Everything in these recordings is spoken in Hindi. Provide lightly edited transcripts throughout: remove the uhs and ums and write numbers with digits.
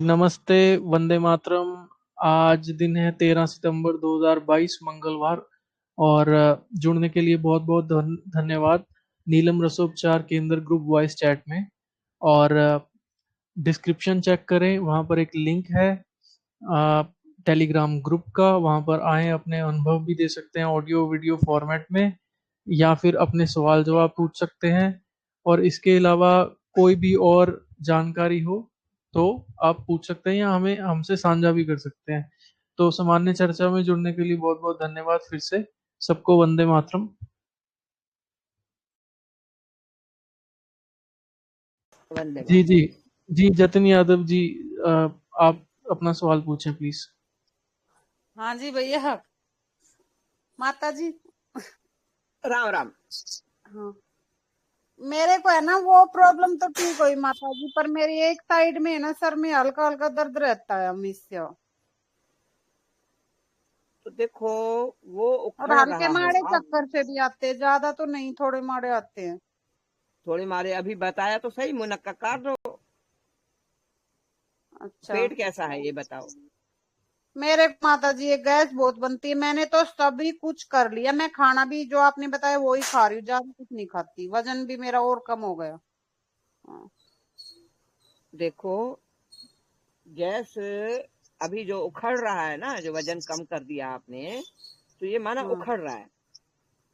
नमस्ते, वंदे मातरम। आज दिन है 13 सितंबर 2022 मंगलवार। और जुड़ने के लिए बहुत बहुत धन्यवाद नीलम रसोपचार केंद्र ग्रुप वॉइस चैट में। और डिस्क्रिप्शन चेक करें, वहाँ पर एक लिंक है टेलीग्राम ग्रुप का। वहाँ पर आए, अपने अनुभव भी दे सकते हैं ऑडियो वीडियो फॉर्मेट में, या फिर अपने सवाल जवाब पूछ सकते हैं। और इसके अलावा कोई भी और जानकारी हो तो आप पूछ सकते हैं, या हमें हमसे साझा भी कर सकते हैं। तो सामान्य चर्चा में जुड़ने के लिए बहुत बहुत धन्यवाद फिर से। सबको वंदे मातरम। वंदे जी मातरम। जी। जी जतिन यादव जी, अ, आप अपना सवाल पूछें प्लीज। हाँ जी भैया। माता जी। राम राम। हाँ, मेरे को है ना वो प्रॉब्लम तो ठीक हुई माता जी, पर मेरी एक साइड में है ना सर में हल्का हल्का दर्द रहता है हमेशा। तो देखो, वो और उखड़ हल्के रहा माड़े होगा। चक्कर से भी आते हैं, ज्यादा तो नहीं, थोड़े माड़े आते हैं। थोड़ी मारे अभी बताया तो सही, मुनक्का काट दो। अच्छा। पेट कैसा है ये बताओ। मेरे माता जी ये गैस बहुत बनती है, मैंने तो सभी कुछ कर लिया, मैं खाना भी जो आपने बताया वो ही खा रही हूँ, ज्यादा कुछ नहीं खाती, वजन भी मेरा और कम हो गया। हाँ। देखो, गैस अभी जो उखड़ रहा है ना, जो वजन कम कर दिया आपने, तो ये माना हाँ। उखड़ रहा है।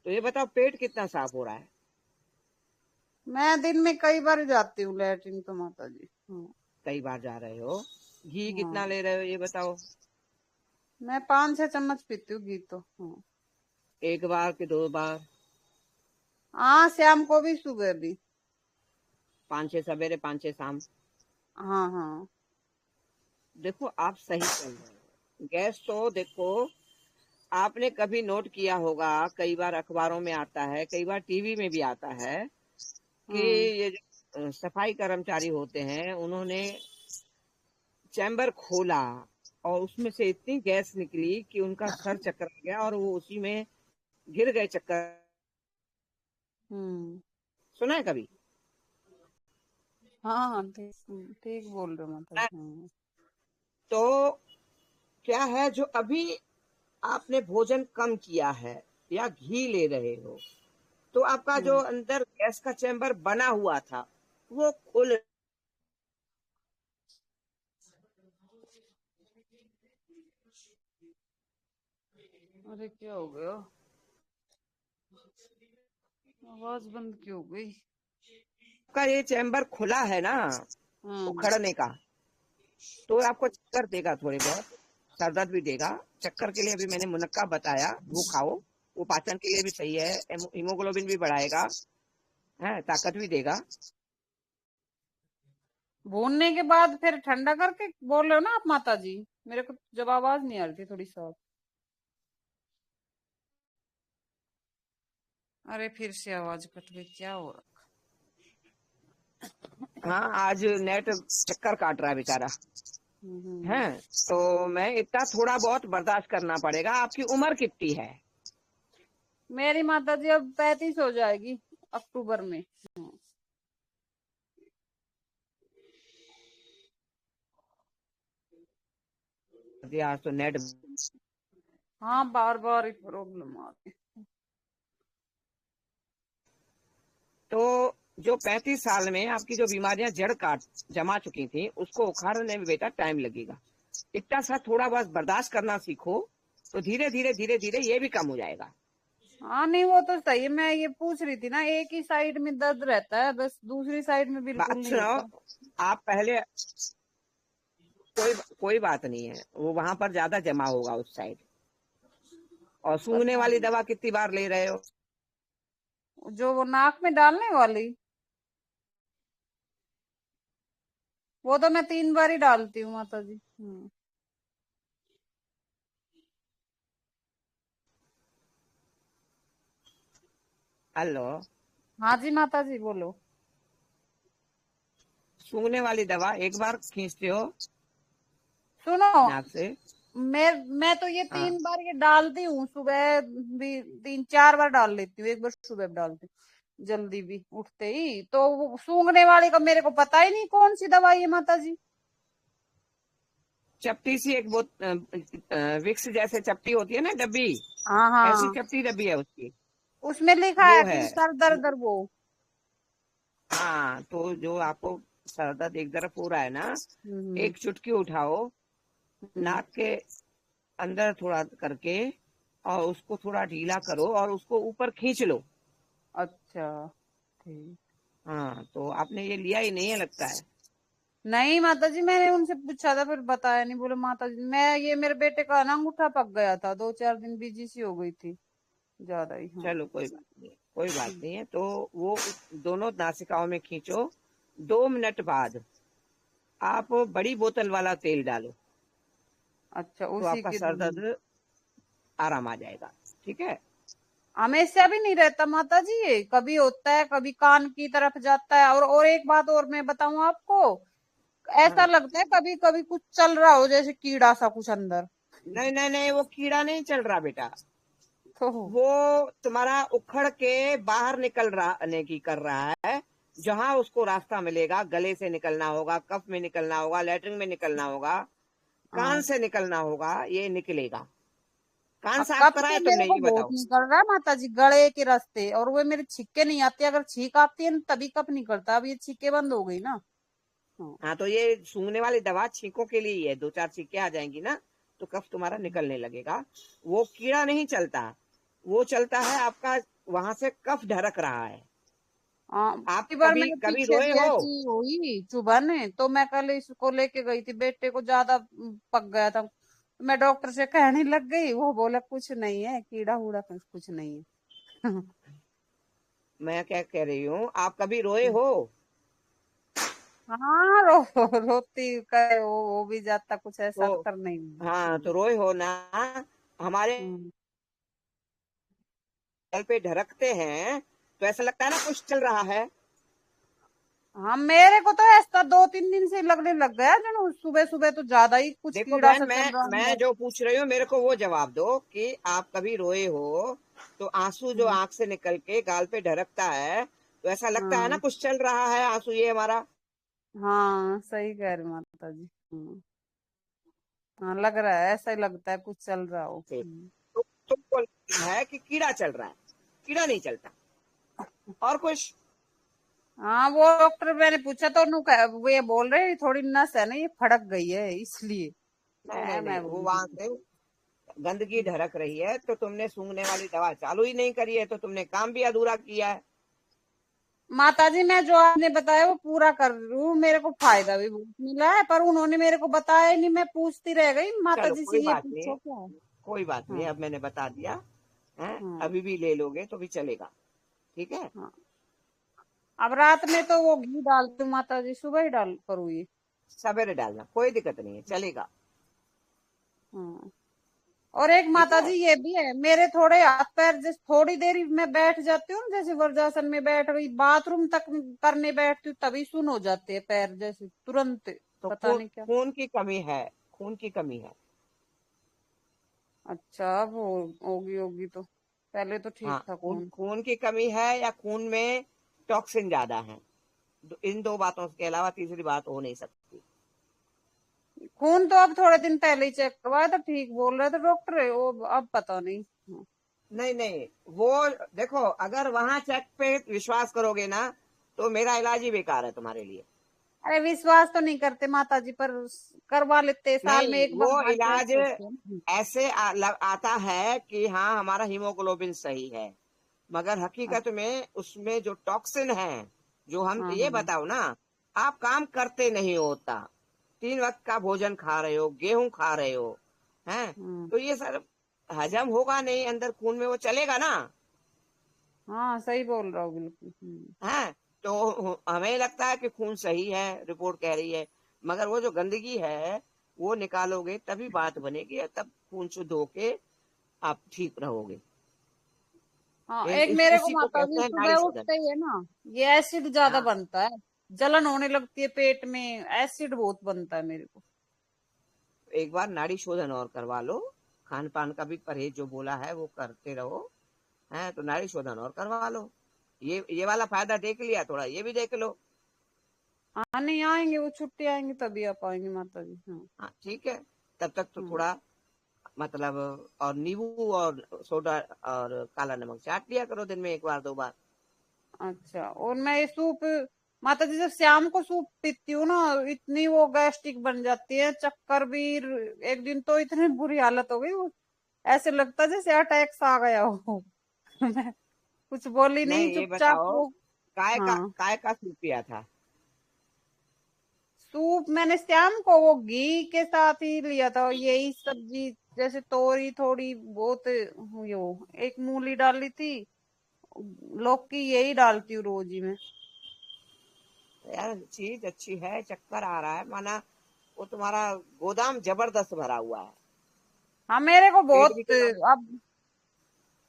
तो ये बताओ, पेट कितना साफ हो रहा है? मैं दिन में कई बार जाती हूँ लैट्रिन तो माता जी। हाँ। कई बार जा रहे हो? घी हाँ, कितना ले रहे हो ये बताओ। मैं 5-6 चम्मच पीती हूँ घी तो। हाँ। एक बार कि दो बार? हाँ, शाम को भी सुबह भी। 5-6 सवेरे, 5-6 शाम। हाँ हाँ। देखो, आप सही चल रहे हो। गैस तो देखो, आपने कभी नोट किया होगा, कई बार अखबारों में आता है, कई बार टीवी में भी आता है कि हम्म। ये जो सफाई कर्मचारी होते हैं, उन्होंने चैम्बर खोला और उसमें से इतनी गैस निकली कि उनका सर चक्कर गया और वो उसी में गिर गए चक्कर। हम्म। सुना है कभी? हाँ हाँ, ठीक ठीक बोल रहे हो माता जी। तो क्या है, जो अभी आपने भोजन कम किया है या घी ले रहे हो, तो आपका जो हम्म। अंदर गैस का चैम्बर बना हुआ था वो खुल। अरे क्या हो गया, आवाज बंद क्यों हो गई? का ये चैम्बर खुला है ना हाँ। उखड़ने का, तो आपको चक्कर देगा, थोड़े बहुत सर दर्द भी देगा। चक्कर के लिए अभी मैंने मुनक्का बताया, वो खाओ। वो पाचन के लिए भी सही है, हीमोग्लोबिन भी बढ़ाएगा, है, ताकत भी देगा। भूनने के बाद फिर ठंडा करके बोल रहे हो ना आप माता जी? मेरे को जब आवाज नहीं आ रही थी थोड़ी सा। अरे फिर से आवाज कट गई, क्या हो रहा? हाँ, आज नेट चक्कर काट रहा है बेचारा। हम्म। है, तो मैं इतना थोड़ा बहुत बर्दाश्त करना पड़ेगा। आपकी उम्र कितनी है? मेरी माता जी अब 35 हो जाएगी अक्टूबर में। आज तो नेट। हाँ, बार बार ही प्रॉब्लम आ रही। तो जो 35 साल में आपकी जो बीमारियां जड़ काट जमा चुकी थी, उसको उखाड़ने में बेटा टाइम लगेगा। इतना सा थोड़ा बहुत बर्दाश्त करना सीखो, तो धीरे धीरे धीरे धीरे ये भी कम हो जाएगा। हाँ नहीं, वो तो सही है, मैं ये पूछ रही थी ना, एक ही साइड में दर्द रहता है बस, दूसरी साइड में बिल्कुल बात नहीं सुनो, होता। आप पहले, कोई बात नहीं है, वो वहां पर ज्यादा जमा होगा उस साइड। और सूंघने पता वाली नहीं, दवा कितनी बार ले रहे हो? जो वो नाक में डालने वाली, वो तो मैं 3 बार ही डालती हूँ माता जी। हेलो। हाँ जी माता जी बोलो। सूंघने वाली दवा एक बार खींचते हो सुनो, नाक से? मैं तो ये हाँ। 3 बार ये डालती हूँ, सुबह भी 3-4 बार डाल लेती हूँ, एक बार सुबह भी डालती हूँ जल्दी भी उठते ही। तो वो सूंघने वाली का मेरे को पता ही नहीं कौन सी दवाई है माता जी। चपटी सी एक विक्स जैसे चपटी होती है ना डब्बी, हाँ ऐसी हाँ, चपटी डब्बी है उसकी, उसमें लिखा वो है है। कि सर दर्द वो। हाँ, तो जो आपको सर दर्द एक तरफ हो रहा है ना, हम्म एक चुटकी उठाओ, हम्म, नाक के अंदर थोड़ा करके, और उसको थोड़ा ढीला करो और उसको ऊपर खींच लो। अच्छा ठीक। हाँ, तो आपने ये लिया ही नहीं है लगता है। नहीं माता जी, मैंने उनसे पूछा था फिर बताया नहीं, बोले माता जी मैं ये मेरे बेटे का ना अंगूठा पक गया था, 2-4 दिन बिजी सी हो गई थी ज्यादा ही। हाँ। चलो कोई बात नहीं, कोई बात नहीं है। तो वो दोनों नासिकाओं में खींचो, 2 मिनट बाद आप बड़ी बोतल वाला तेल डालो, अच्छा, तो उसी आपका के सर दर्द आराम आ जाएगा। ठीक है। हमेशा भी नहीं रहता माता जी, ये कभी होता है, कभी कान की तरफ जाता है। और एक बात और मैं बताऊं आपको, ऐसा हाँ, लगता है कभी कभी कुछ चल रहा हो, जैसे कीड़ा सा कुछ अंदर। नहीं नहीं नहीं, वो कीड़ा नहीं चल रहा बेटा, तो वो तुम्हारा उखड़ के बाहर निकल रहा की कर रहा है। जहां उसको रास्ता मिलेगा, गले से निकलना होगा, कफ में निकलना होगा, लैट्रिन में निकलना होगा, कान हाँ, से निकलना होगा, ये निकलेगा। कान अब साफ कब करा से है मेरे तुमने, को ये बहुत बताओ। निकल रहा है माता जी गले के रास्ते, और वो मेरे छींके नहीं आती, अगर छींक आती है ना, तभी कब निकलता। अब ये छींके बंद हो गई ना। हाँ। हाँ, तो ये सूंघने वाली दवा छींकों के लिए ही है, 2-4 छींके आ जाएंगी ना, तो कफ तुम्हारा निकलने लगेगा। वो कीड़ा नहीं चलता, वो चलता है आपका, वहां से कफ ढरक रहा है। हाँ, आप एक बार कभी मेरे कभी पीछे रोए भी हो? ऐसी हुई चुभन, तो मैं कल इसको लेके गई थी, बेटे को ज्यादा पक गया था। मैं डॉक्टर से कहने लग गई, वो बोला कुछ नहीं है, कीड़ा उड़ा कुछ नहीं है। मैं क्या कह रही हूँ, आप कभी रोए हो? हाँ, रोती करे वो भी जाता, कुछ ऐसा तो कर नहीं। हाँ, तो रोए हो ना, हमारे हम्म। गल पे ढरकते हैं, तो ऐसा लगता है ना कुछ चल रहा है। हाँ, मेरे को तो ऐसा 2-3 दिन से लगने लग गया, जो सुबह सुबह तो ज्यादा ही कुछ देखो कीड़ा बहन, सा चल रहा मैं है। जो पूछ रही हूँ मेरे को वो जवाब दो कि आप कभी रोए हो, तो आंसू जो हम्म, आंख से निकल के गाल पे ढरकता है, तो ऐसा लगता है ना हाँ कुछ चल रहा है, आंसू ये हमारा। हाँ, सही कह रहे माता जी। हाँ, लग रहा है, ऐसा ही लगता है कुछ चल रहा हो। से तो तुमको लगता है कि कीड़ा चल रहा है, कीड़ा नहीं चलता। और कुछ? हाँ, वो डॉक्टर मैंने पूछा तो वो ये बोल रहे थोड़ी नस है ना, ये फड़क गई है इसलिए। नहीं नहीं नहीं, मैं वो बोली वहां से गंदगी ढरक रही है, तो तुमने सूंघने वाली दवा चालू ही नहीं करी है, तो तुमने काम भी अधूरा किया है। माता जी, मैं जो आपने बताया वो पूरा कर रही हूँ, मेरे को फायदा भी बहुत मिला है, पर उन्होंने मेरे को बताया ही नहीं, मैं पूछती रह गई माता चलो जी कोई से, ये बात नहीं है, पूछो क्या है। कोई बात नहीं हाँ है, अब मैंने बता दिया है। हाँ अभी भी ले लोगे तो भी चलेगा। ठीक है। हाँ। अब रात में तो वो घी डाल दूं माता जी, सुबह ही डाल करूँ ये। सवेरे डालना, कोई दिक्कत नहीं है, चलेगा। हाँ। और एक ठीक माता है। जी ये भी है, मेरे थोड़े हाथ पैर, जैसे थोड़ी देर मैं बैठ जाती हूँ, जैसे वर्जासन में बैठ गई, बाथरूम तक करने बैठती हूँ, तभी सुन हो जाते हैं पैर, जैसे तुरंत। तो पता नहीं क्या। खून की कमी है, खून की कमी है। अच्छा, अब होगी होगी तो, पहले तो ठीक हाँ, था खून कौन। खून की कमी है, या खून में टॉक्सिन ज्यादा है। इन दो बातों के अलावा तीसरी बात हो नहीं सकती। खून तो अब थोड़े दिन पहले ही चेक करवाया था, ठीक बोल रहे थे डॉक्टर, वो अब पता नहीं। नहीं नहीं, वो देखो, अगर वहां चेक पे विश्वास करोगे ना, तो मेरा इलाज ही बेकार है तुम्हारे लिए। अरे विश्वास तो नहीं करते माता जी, पर करवा लेते, साल में नहीं, एक बार वो ब्लड टेस्ट इलाज होते हैं ना। ऐसे आता है कि हाँ हमारा हीमोग्लोबिन सही है, मगर हकीकत में उसमें जो टॉक्सिन है, जो हम हाँ ये हाँ। बताओ ना, आप काम करते नहीं होता, 3 वक्त का भोजन खा रहे हो, गेहूं खा रहे हो, हैं, हाँ तो ये सर हजम होगा नहीं, अंदर खून में वो चलेगा ना। हाँ, सही बोल रहा हूँ बिल्कुल। हैं, तो हमें लगता है कि खून सही है, रिपोर्ट कह रही है, मगर वो जो गंदगी है वो निकालोगे तभी बात बनेगी, और तब खून शुद्ध होके आप ठीक रहोगे। हाँ, एक मेरे को इसी को माता जी कहते हैं सुबह नाड़ी शोधन। उठते ही है ना, ये एसिड ज्यादा हाँ, बनता है, जलन होने लगती है पेट में, एसिड बहुत बनता है मेरे को। एक बार नाड़ी शोधन और करवा लो, खान पान का भी परहेज जो बोला है वो करते रहो, है, तो नाड़ी शोधन और करवा लो। ये वाला फायदा देख लिया, थोड़ा ये भी देख लो। हाँ नहीं आएंगे, वो छुट्टी आएंगे तभी आ पाएंगे माता जी। हाँ। हाँ ठीक है, तब तक तो हाँ। थोड़ा मतलब और नींबू और सोडा और काला नमक चाट लिया करो दिन में एक बार 2 बार। अच्छा, और मैं ये सूप माता जी जब शाम को सूप पीती हूँ ना, इतनी वो गैस्ट्रिक बन जाती है, चक्कर भी। एक दिन तो इतनी बुरी हालत हो गई, वो ऐसे लगता जैसे अटैक आ गया हो। मैं कुछ बोली नहीं, नहीं ये चुपचाप बताओ, वो। हाँ, काय का सूप पिया था? सूप मैंने शाम को वो घी के साथ ही लिया था, यही सब्जी जैसे तोरी थोड़ी बहुत, यो एक मूली डाली थी, लौकी यही डालती हूँ रोज ही मैं। यार चीज अच्छी है, चक्कर आ रहा है माना, वो तुम्हारा गोदाम जबरदस्त भरा हुआ है। हाँ मेरे को पेट भी बहुत तो अब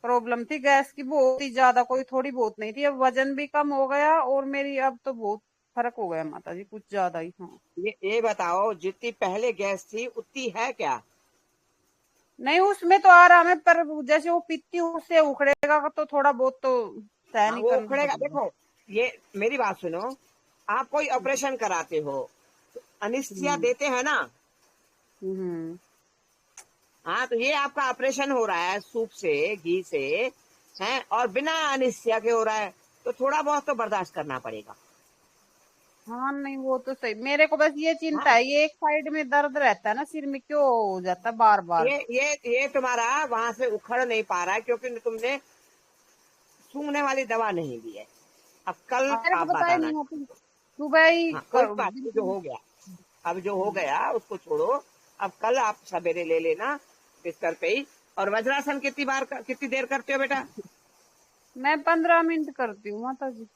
प्रॉब्लम थी गैस की, बहुत ही ज्यादा, कोई थोड़ी बहुत नहीं थी। अब वजन भी कम हो गया और मेरी अब तो बहुत फर्क हो गया माता जी, कुछ ज्यादा ही। हाँ। ये बताओ, जितनी पहले गैस थी उतनी है क्या? नहीं उसमें तो आराम है, पर जैसे वो पीती हूँ उससे उखड़ेगा तो थोड़ा बहुत तो सहन हाँ ही वो करना उखड़ेगा। पड़ेगा। देखो, ये मेरी बात सुनो, आप कोई हम्म। ऑपरेशन कराते हो तो अनिस्थिया हम्म। देते हैं ना? हम्म। हाँ तो ये आपका ऑपरेशन हो रहा है सूप से, घी से, है, और बिना अनिस्थिया के हो रहा है, तो थोड़ा बहुत तो बर्दाश्त करना पड़ेगा। हाँ नहीं वो तो सही, मेरे को बस ये चिंता हाँ है, ये एक साइड में दर्द रहता है ना सिर में, क्यों हो जाता है बार बार। ये तुम्हारा वहां से उखड़ नहीं पा रहा है क्योंकि तुमने सूंघने वाली दवा नहीं ली है। अब कल हाँ, मेरे को आप पता ही बताना। नहीं होती, सुबह ही हाँ कोई बात नहीं, जो बिल्कुल। हो गया, अब जो हो हम्म। गया उसको छोड़ो। अब कल आप सवेरे ले लेना बिस्तर पे ही। और वज्रासन कितनी देर करते हो बेटा? मैं 15 मिनट करती हूँ माता जी।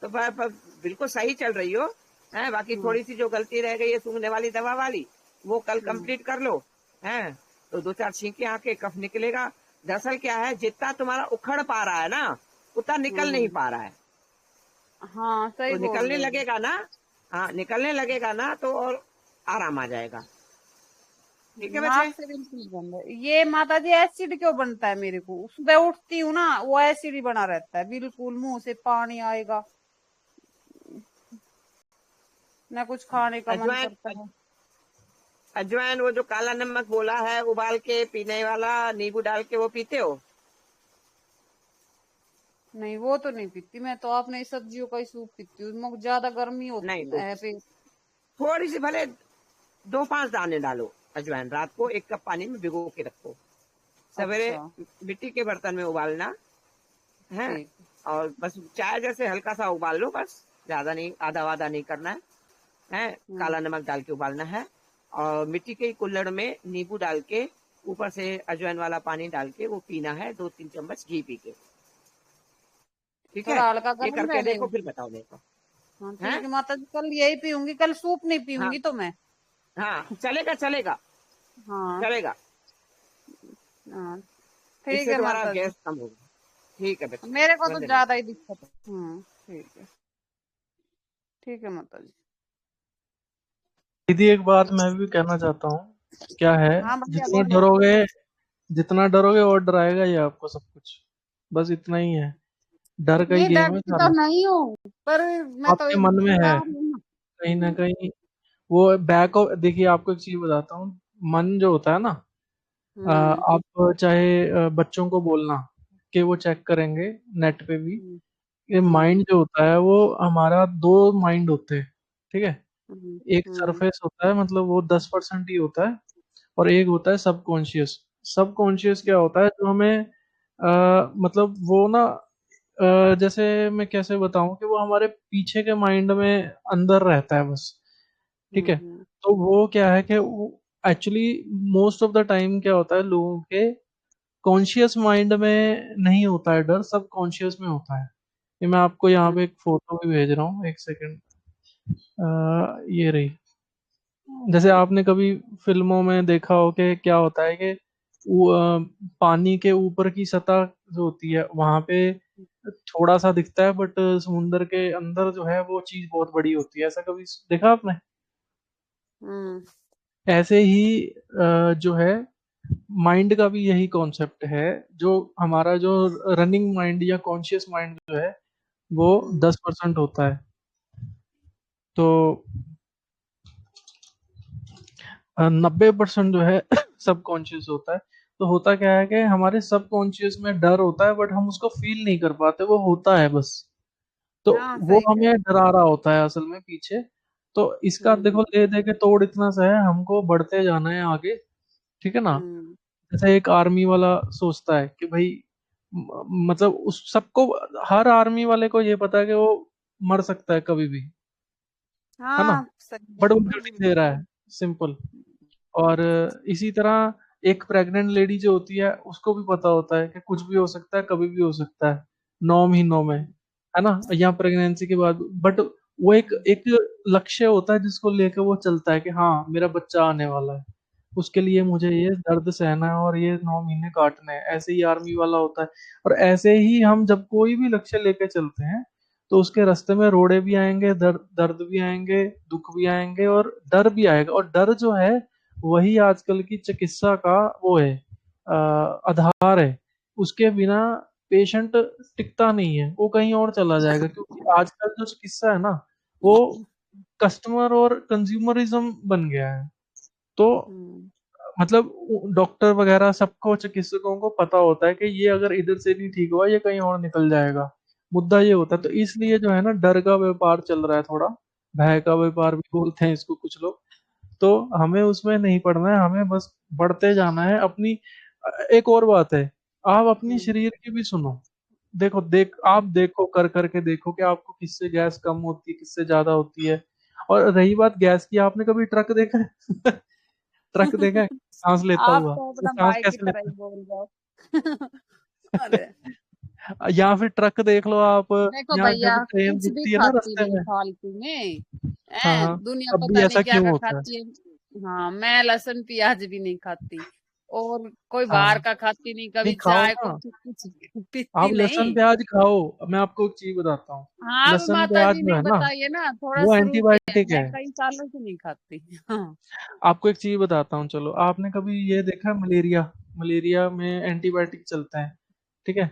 तो बिल्कुल सही चल रही हो। है, बाकी हम्म। थोड़ी सी जो गलती रह गई है सूंघने वाली दवा वाली, वो कल हम्म। कंप्लीट कर लो। है, तो 2-4 छींके आके कफ निकलेगा। दरअसल क्या है, जितना तुम्हारा उखड़ पा रहा है ना, उतना निकल नहीं हम्म। पा रहा है। हाँ सही तो बोल निकलने रहे हो। लगेगा ना, हाँ निकलने लगेगा ना तो और आराम आ जाएगा। ठीक है बच्चे? नाक से बिल्कुल बंद है ये माता जी। एसिड क्यों बनता है मेरे को, सुबह उठती हूँ ना वो एसिड ही बना रहता है, बिल्कुल मुंह से पानी आएगा, ना कुछ खाने का मन अजवाइन, करता है। अजवाइन वो जो काला नमक बोला है उबाल के पीने वाला, नींबू डाल के वो पीते हो? नहीं वो तो नहीं पीती मैं तो, अपने सब्जियों का ही सूप पीती हूँ, मुझे ज्यादा गर्मी नहीं होती तो है फिर। थोड़ी सी भले 2-5 दाने डालो अजवाइन, रात को 1 कप पानी में भिगो के रखो, सवेरे अच्छा। मिट्टी के बर्तन में उबालना है। ठीक। और बस चाय जैसे हल्का सा उबाल लो, बस ज्यादा नहीं, आधा वाधा नहीं करना है। है, हम्म। काला नमक डाल के उबालना है। और मिट्टी के कुल्हड़ में नींबू डाल के ऊपर से अजवाइन वाला पानी डाल के वो पीना है, 2-3 चम्मच घी पी के। ठीक है, थोड़ा हल्का ये गर्म करके रहे। देखो फिर बताओ मेरे को। हाँ है, ठीक है माता जी, कल यही पीऊंगी, कल सूप नहीं हाँ पीऊंगी तो मैं। हाँ चलेगा चलेगा, हाँ। चलेगा। हाँ ठीक इससे है तुम्हारा माता जी। गैस कम होगा। ठीक है बच्चे, मेरे को तो वंदे ज्यादा मातरम। ही दिक्कत है। ठीक है। ठीक है माता जी। दीदी एक बात मैं भी कहना चाहता हूँ, क्या है, हाँ भैया जितना बोलो। डरोगे, जितना डरोगे और डराएगा ये आपको सब कुछ, बस इतना ही है। डर का ही नहीं गेम है डरती तो सारा, नहीं हूँ, पर मैं तो आपके मन में बता है रही हूँ कहीं ना ना। कहीं। वो बैक ऑफ, देखिए आपको एक चीज बताता हूँ, मन जो होता है ना, हम्म। आप चाहे बच्चों को बोलना कि वो चेक करेंगे नेट पे भी, हम्म। ये हम्म। माइंड जो होता है वो, हमारा दो माइंड होते हैं, ठीक है। हम्म। एक हम्म। सरफेस होता है, मतलब वो 10% ही होता है, और एक होता है सबकॉन्शियस। सबकॉन्शियस क्या होता है, जो हमें मतलब वो ना, जैसे मैं कैसे बताऊं कि वो हमारे पीछे के माइंड में अंदर रहता है बस, ठीक है। हम्म। तो वो क्या है कि actually most of the time क्या होता है, लोगों के कॉन्शियस माइंड में नहीं होता है डर, सब कॉन्शियस में होता है। ये मैं आपको यहाँ पे एक फोटो भी भेज रहा हूँ, एक सेकंड। ये रही। जैसे आपने कभी फिल्मों में देखा हो कि क्या होता है कि पानी के ऊपर की सतह जो होती है वहां पे थोड़ा सा दिखता है, बट समुंदर के अंदर जो है वो चीज बहुत बड़ी होती है, ऐसा कभी देखा आपने? हम्म। ऐसे ही जो है, माइंड का भी यही कॉन्सेप्ट है। जो हमारा जो रनिंग माइंड या कॉन्शियस माइंड जो है वो हम्म। 10% होता है, तो 90% जो है सबकॉन्शियस होता है। तो होता क्या है कि हमारे सबकॉन्शियस में डर होता है, बट हम उसको फील नहीं कर पाते, वो होता है बस। तो हाँ वो सही कह हमें रहे डरा रहा होता है असल में पीछे। तो हो। इसका देखो ले दे के तोड़ इतना सा है, हमको बढ़ते जाना है आगे। ठीक है ना। हम्म। जैसे एक आर्मी वाला सोचता है कि भाई मतलब उस सबको, हर आर्मी वाले को ये पता है कि वो मर सकता है कभी भी, है ना। हाँ सही बट वो बात है। ड्यूटी दे रहा है, सिंपल। और इसी तरह एक प्रेग्नेंट लेडी जो होती है उसको भी पता होता है कि कुछ भी हो सकता है, कभी भी हो सकता है 9 महीनों में, है ना, या प्रेगनेंसी के बाद। बट वो एक एक लक्ष्य होता है जिसको लेकर वो चलता है कि हाँ मेरा बच्चा आने वाला है, उसके लिए मुझे ये दर्द सहना है और ये 9 महीने काटने हैं। ऐसे ही आर्मी वाला होता है। और ऐसे ही हम जब कोई भी लक्ष्य लेके चलते हैं तो उसके रास्ते में रोड़े भी आएंगे, दर्द भी आएंगे, दुख भी आएंगे और डर भी आएगा। और डर जो है वही आजकल की चिकित्सा का वो है, आधार है। उसके बिना पेशेंट टिकता नहीं है, वो कहीं और चला जाएगा। क्योंकि आजकल जो चिकित्सा है ना, वो कस्टमर और कंज्यूमरिज्म बन गया है। तो हम्म। मतलब डॉक्टर वगैरह सबको, चिकित्सकों को पता होता है कि ये अगर इधर से नहीं ठीक हुआ ये कहीं और निकल जाएगा। मुद्दा ये होता है। तो इसलिए जो है ना, डर का व्यापार चल रहा है थोड़ा, भय का व्यापार भी बोलते हैं इसको कुछ लोग। तो हमें उसमें नहीं पड़ना है, हमें बस बढ़ते जाना है अपनी। एक और बात है, आप अपनी हम्म। शरीर की भी सुनो। देखो, आप देखो, कर करके देखो कि आपको किससे गैस कम होती है, किससे ज्यादा होती है। और रही बात गैस की, आपने कभी ट्रक देखा है? ट्रक देखा है सांस लेता आप हुआ, तो वो अपना सांस भाई की कैसे तरह ही लेता बोल रहे हो। अरे है? या फिर ट्रक देख लो आप, देखो यहाँ भैया, जब ट्रेन कुछ भी रुकती है ना खाती रास्ते नहीं में। फालतू में। हाँ है हाँ। दुनिया तब भी पता नहीं ऐसा क्या क्यों क्या होता है? खाती है। हाँ मैं लहसुन प्याज भी नहीं खाती, और कोई बाहर हाँ, का खाती नहीं, नहीं कभी खाओ चाय ना। कॉफी कुछ आप पीती लहसुन नहीं। प्याज खाओ। मैं आपको एक चीज बताता हूँ। हाँ अब लहसुन माता प्याज जी जो ने है ना, बताइए ना, थोड़ा वो शुरू किया है, एंटीबायोटिक मैं है। कई सालों से नहीं खाती। हाँ। आपको एक चीज बताता हूँ, चलो। आपने कभी ये देखा है, मलेरिया, मलेरिया में एंटीबायोटिक चलते हैं। ठीक है,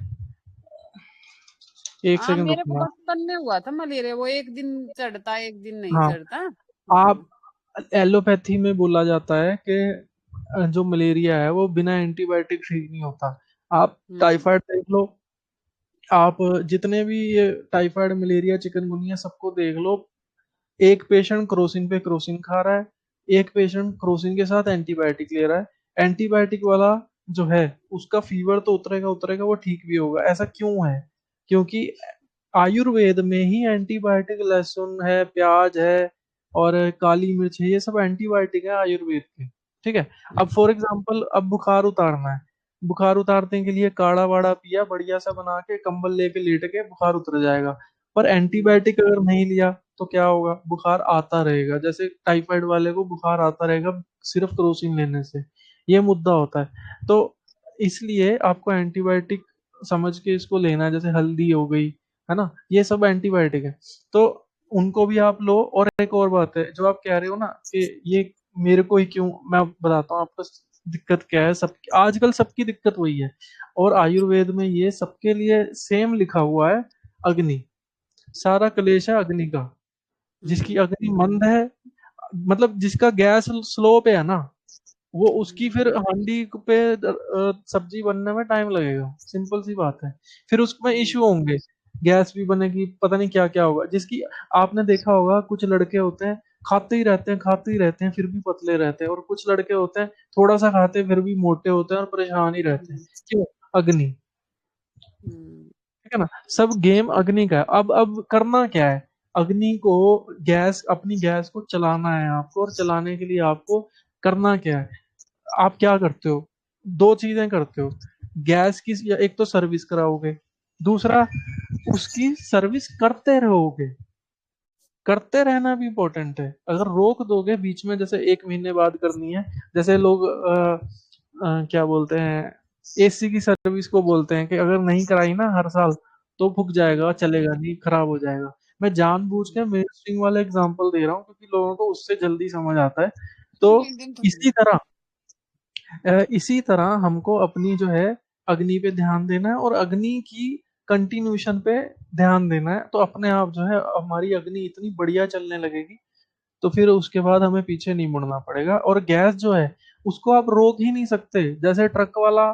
एक हाँ सेकंड मेरे को रुकना। बचपन में हुआ था मलेरिया, वो एक दिन चढ़ता एक दिन नहीं हाँ, चढ़ता। आप, हाँ। एलोपैथी में बोला जाता है कि जो मलेरिया है वो बिना एंटीबायोटिक ठीक नहीं होता। आप हम्म। टाइफाइड देख लो, आप जितने भी ये टाइफाइड, मलेरिया, चिकनगुनिया सबको देख लो। एक पेशेंट क्रोसिन पे क्रोसिन खा रहा है, एक पेशेंट क्रोसिन के साथ एंटीबायोटिक ले रहा है। एंटीबायोटिक वाला जो है उसका फीवर तो उतरेगा उतरेगा, वो ठीक भी होगा। ऐसा क्यों है? क्योंकि आयुर्वेद में ही एंटीबायोटिक, लहसुन है, प्याज है और काली मिर्च है, ये सब एंटीबायोटिक है आयुर्वेद के। ठीक है। अब फॉर एग्जांपल, अब बुखार उतारना है, बुखार उतारने के लिए काढ़ा वाड़ा पिया बढ़िया सा बना के, कंबल लेके लेट के बुखार उतर जाएगा। पर हम्म। एंटीबायोटिक अगर नहीं लिया तो क्या होगा? बुखार आता रहेगा, जैसे टाइफाइड वाले को बुखार आता रहेगा सिर्फ क्रोसिन लेने से। ये मुद्दा होता है। तो इसलिए आपको एंटीबायोटिक समझ के इसको लेना है। जैसे हल्दी हो गई, है ना, ये सब एंटीबायोटिक है। तो उनको भी आप लो। और एक और बात है, जो आप कह रहे हो ना कि ये मेरे को ही क्यों, मैं बताता हूँ आपको दिक्कत क्या है। सब आजकल सबकी दिक्कत वही है। और आयुर्वेद में ये सबके लिए सेम लिखा हुआ है, अग्नि। सारा क्लेश है अग्नि का। जिसकी हम्म। अग्नि मंद है, मतलब जिसका गैस स्लो पे है ना, वो उसकी फिर हांडी पे सब्जी बनने में टाइम लगेगा। सिंपल सी बात है। फिर उसमें हम्म। इश्यू होंगे, गैस भी बनेगी, पता नहीं क्या क्या होगा। जिसकी, आपने देखा होगा कुछ लड़के होते हैं खाते ही रहते हैं, खाते ही रहते हैं, फिर भी पतले रहते हैं। और कुछ लड़के होते हैं थोड़ा सा खाते हैं फिर भी मोटे होते हैं और परेशान ही रहते हैं। हम्म। क्यों? अग्नि। हम्म। ठीक है ना। सब गेम अग्नि का है। अब करना क्या है? अग्नि को, गैस, अपनी गैस को चलाना है आपको। और चलाने के लिए आपको करना क्या है? आप क्या करते हो? दो चीजें करते हो। गैस की, या एक तो सर्विस कराओगे, दूसरा उसकी सर्विस करते रहोगे। करते रहना भी इम्पोर्टेंट है। अगर रोक दोगे बीच में, जैसे 1 महीने बाद करनी है, जैसे लोग क्या बोलते हैं, एसी की सर्विस को बोलते हैं कि अगर नहीं कराई ना हर साल तो फूक जाएगा, चलेगा नहीं, खराब हो जाएगा। मैं जानबूझ के मेन स्ट्रिंग वाला एग्जांपल दे रहा हूँ क्योंकि लोगों को उससे जल्दी समझ आता है। तो इसी तरह इसी तरह हमको अपनी जो है अग्नि पे ध्यान देना है, और अग्नि की कंटिन्यूशन पे ध्यान देना है। तो अपने आप जो है हमारी अग्नि इतनी बढ़िया चलने लगेगी तो फिर उसके बाद हमें पीछे नहीं मुड़ना पड़ेगा। और गैस जो है उसको आप रोक ही नहीं सकते। जैसे ट्रक वाला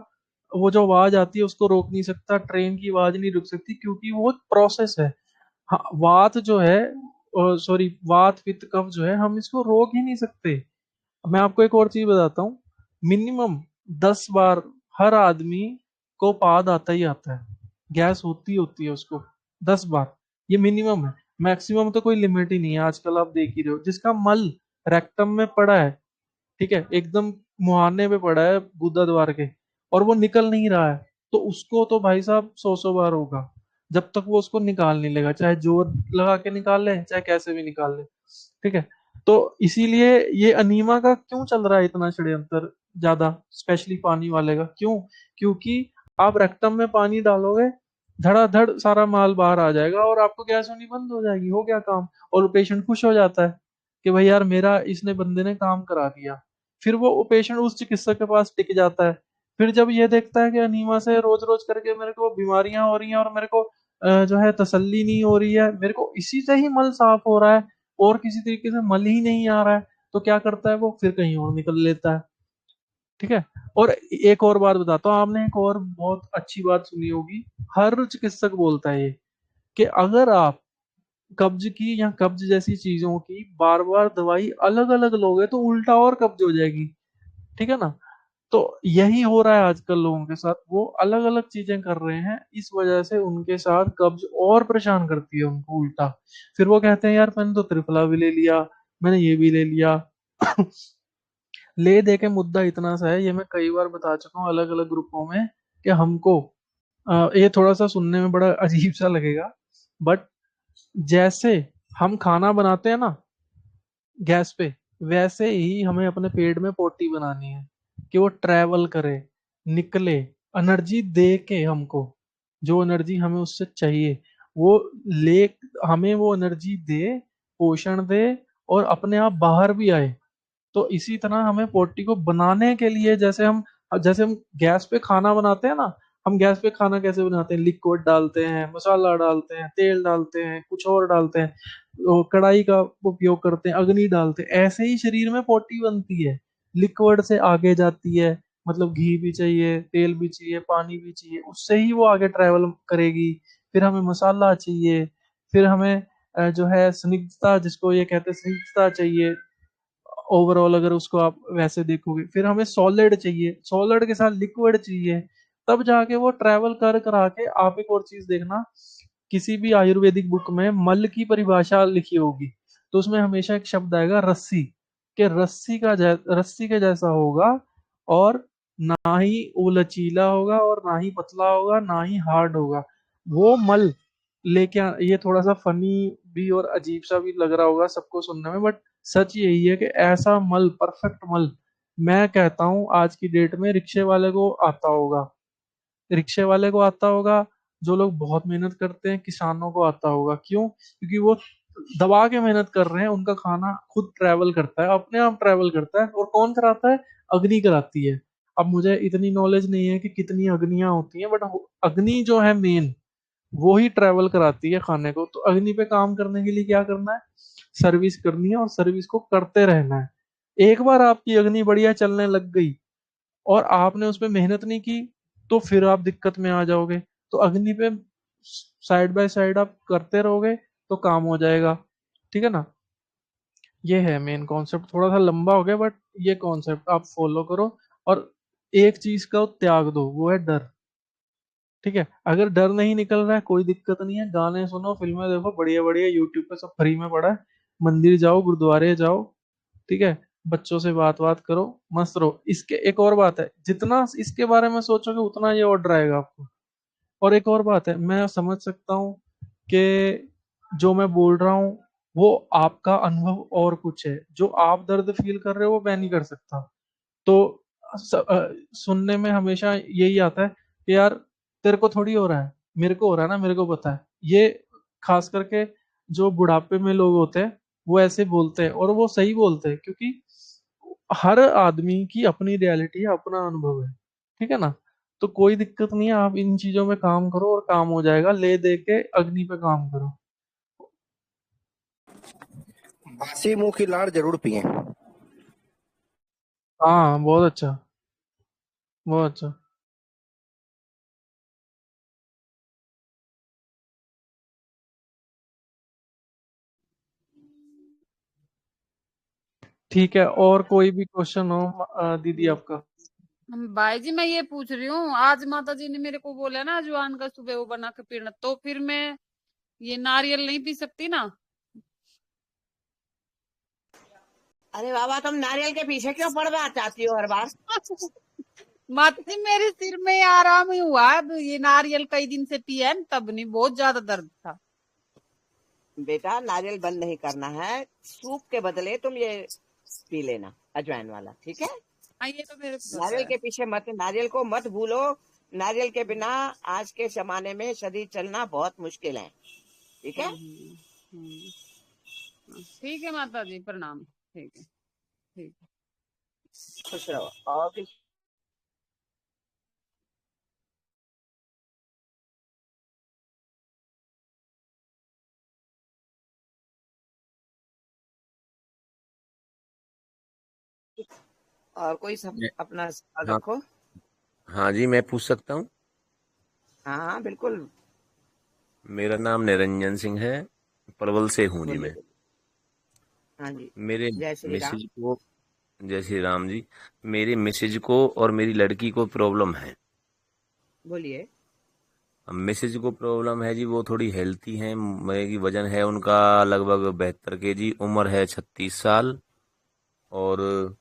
वो जो आवाज आती है उसको रोक नहीं सकता, ट्रेन की आवाज नहीं रुक सकती, क्योंकि वो प्रोसेस है। हाँ, वात जो है, सॉरी, वात पित्त कफ जो है, हम इसको रोक ही नहीं सकते। मैं आपको एक और चीज बताता हूँ। मिनिमम 10 बार हर आदमी को पाद आता ही आता है, गैस होती होती है उसको 10 बार। ये मिनिमम है, मैक्सिमम तो कोई लिमिट ही नहीं है। आजकल आप देख ही रहे हो, जिसका मल रेक्टम में पड़ा है, ठीक है, एकदम मुहाने पे पड़ा है गुदा द्वार के, और वो निकल नहीं रहा है, तो उसको तो भाई साहब 100 100 बार होगा, जब तक वो उसको निकाल नहीं लेगा, चाहे जोर लगा के निकाल ले, चाहे कैसे भी निकाल ले। ठीक है। तो इसीलिए ये अनीमा का क्यों चल रहा है इतना षड्यंत्र ज्यादा, स्पेशली पानी वाले का क्यों? क्योंकि आप रेक्टम में पानी डालोगे, धड़ाधड़ सारा माल बाहर आ जाएगा और आपको गैस होनी बंद हो जाएगी, हो गया काम। और पेशेंट खुश हो जाता है कि भाई यार मेरा इसने बंदे ने काम करा दिया। फिर वो पेशेंट उस चिकित्सक के पास टिक जाता है। फिर जब ये देखता है कि अनीमा से रोज रोज करके मेरे को बीमारियां हो रही हैं और मेरे को जो है तसल्ली नहीं हो रही है, मेरे को इसी से ही मल साफ हो रहा है और किसी तरीके से मल ही नहीं आ रहा है, तो क्या करता है वो? फिर कहीं और निकल लेता है। ठीक है। और एक और बात बताता हूँ, आपने एक और बहुत अच्छी बात सुनी होगी, हर चिकित्सक बोलता है ये, कि अगर आप कब्ज की या कब्ज जैसी चीजों की बार बार दवाई अलग अलग लोगे तो उल्टा और कब्ज हो जाएगी। ठीक है ना? तो यही हो रहा है आजकल लोगों के साथ, वो अलग अलग चीजें कर रहे हैं, इस वजह से उनके साथ कब्ज और परेशान करती है उनको उल्टा। फिर वो कहते हैं यार मैंने तो त्रिफला भी ले लिया, मैंने ये भी ले लिया। ले दे के मुद्दा इतना सा है, ये मैं कई बार बता चुका हूँ अलग अलग ग्रुपों में, कि हमको ये थोड़ा सा सुनने में बड़ा अजीब सा लगेगा, बट जैसे हम खाना बनाते हैं ना गैस पे, वैसे ही हमें अपने पेट में पोटी बनानी है, कि वो ट्रैवल करे, निकले, एनर्जी दे के हमको, जो एनर्जी हमें उससे चाहिए वो ले, हमें वो एनर्जी दे, पोषण दे, और अपने आप बाहर भी आए। तो इसी तरह हमें पोटी को बनाने के लिए, जैसे हम गैस पे खाना बनाते हैं ना, हम गैस पे खाना कैसे बनाते हैं? लिक्विड डालते हैं, मसाला डालते हैं, तेल डालते हैं, कुछ और डालते हैं, वो कढ़ाई का उपयोग करते हैं, अग्नि डालते हैं। ऐसे ही शरीर में पोटी बनती है, लिक्विड से आगे जाती है, मतलब घी भी चाहिए, तेल भी चाहिए, पानी भी चाहिए, उससे ही वो आगे ट्रैवल करेगी। फिर हमें मसाला चाहिए, फिर हमें जो है स्निग्धता, जिसको ये कहते हैं स्निग्धता चाहिए, ओवरऑल अगर उसको आप वैसे देखोगे। फिर हमें सॉलिड चाहिए, सॉलिड के साथ लिक्विड चाहिए, तब जाके वो ट्रैवल कर करा के। आप एक और चीज देखना, किसी भी आयुर्वेदिक बुक में मल की परिभाषा लिखी होगी, तो उसमें हमेशा एक शब्द आएगा रस्सी, कि रस्सी के जैसा होगा, और ना ही वो लचीला होगा और ना ही पतला होगा, ना ही हार्ड होगा वो मल। ये थोड़ा सा फनी भी और अजीब सा भी लग रहा होगा सबको सुनने में, बट सच यही है कि ऐसा मल, परफेक्ट मल, मैं कहता हूँ आज की डेट में रिक्शे वाले को आता होगा। रिक्शे वाले को आता होगा, जो लोग बहुत मेहनत करते हैं, किसानों को आता होगा। क्यों? क्योंकि वो दबा के मेहनत कर रहे हैं, उनका खाना खुद ट्रैवल करता है, अपने आप ट्रैवल करता है। और कौन कराता है? अग्नि कराती है। अब मुझे इतनी नॉलेज नहीं है कि कितनी अग्नियां होती हैं, बट अग्नि जो है मेन, वो ही ट्रैवल कराती है खाने को। तो अग्नि पे काम करने के लिए क्या करना है? सर्विस करनी है, और सर्विस को करते रहना है। एक बार आपकी अग्नि बढ़िया चलने लग गई और आपने उस पर मेहनत नहीं की, तो फिर आप दिक्कत में आ जाओगे। तो अग्नि पे साइड बाय साइड आप करते रहोगे तो काम हो जाएगा। ठीक है ना? ये है मेन कॉन्सेप्ट, थोड़ा सा लंबा हो गया, बट ये कॉन्सेप्ट आप फॉलो करो। और एक चीज का त्याग दो, वो है डर। ठीक है। अगर डर नहीं निकल रहा है, कोई दिक्कत नहीं है, गाने सुनो, फिल्में देखो, बढ़िया बढ़िया यूट्यूब पे सब फ्री में पड़ा है। मंदिर जाओ, गुरुद्वारे जाओ। ठीक है। बच्चों से बात करो, मस्त रहो। इसके एक और बात है, जितना इसके बारे में सोचोगे उतना ये ऑर्डर आएगा आपको। और एक और बात है, मैं समझ सकता हूँ कि जो मैं बोल रहा हूँ वो आपका अनुभव और कुछ है, जो आप दर्द फील कर रहे हो वो मैं नहीं कर सकता। तो सुनने में हमेशा यही आता है कि यार तेरे को थोड़ी हो रहा है, मेरे को हो रहा है ना, मेरे को पता है। ये खास करके जो बुढ़ापे में लोग होते हैं वो ऐसे बोलते हैं, और वो सही बोलते हैं, क्योंकि हर आदमी की अपनी रियलिटी है, अपना अनुभव है। ठीक है ना? तो कोई दिक्कत नहीं है, आप इन चीजों में काम करो और काम हो जाएगा। ले दे के अग्नि पे काम करो। बासी मुंह की लाड़ जरूर पिए। हाँ, बहुत अच्छा, बहुत अच्छा। ठीक है, और कोई भी क्वेश्चन हो दीदी आपका? भाई जी मैं ये पूछ रही हूँ, आज माता जी ने मेरे को बोला ना अजवाइन का सुबह वो बना के पीना, तो फिर मैं ये नारियल नहीं पी सकती ना? अरे बाबा, तुम नारियल के पीछे क्यों पड़ना चाहती हो हर बार? माता जी मेरे सिर में आराम ही हुआ है, अब ये नारियल कई दिन से पिया है, तब नहीं, बहुत ज्यादा दर्द था। बेटा, नारियल बंद नहीं करना है, सूप के बदले तुम ये पी लेना अजवाइन वाला, ठीक है? हाँ ये तो मेरे को पता नारियल है। के पीछे मत, नारियल को मत भूलो। नारियल के बिना आज के जमाने में शरीर चलना बहुत मुश्किल है, ठीक है? ठीक है माता जी, प्रणाम। ठीक है, ठीक है। खुश रहो। और कोई सब मैं- अपना सवाल हाँ रखो। हाँ जी, मैं पूछ सकता हूँ। हाँ हाँ, बिल्कुल। मेरा नाम निरंजन सिंह है, पलवल से हूँ जी बोलिए मैं। बोलिए। हाँ जी। मेरे जय श्री राम। मिसेज को, जय श्री राम जी। मेरी मिसेज को और मेरी लड़की को प्रॉब्लम है। बोलिए। अब मिसेज को प्रॉब्लम है जी, वो थोड़ी हेल्थी हैं। मेरी वजन है उनका लगभग 72 kg, उम्र है 36 साल, और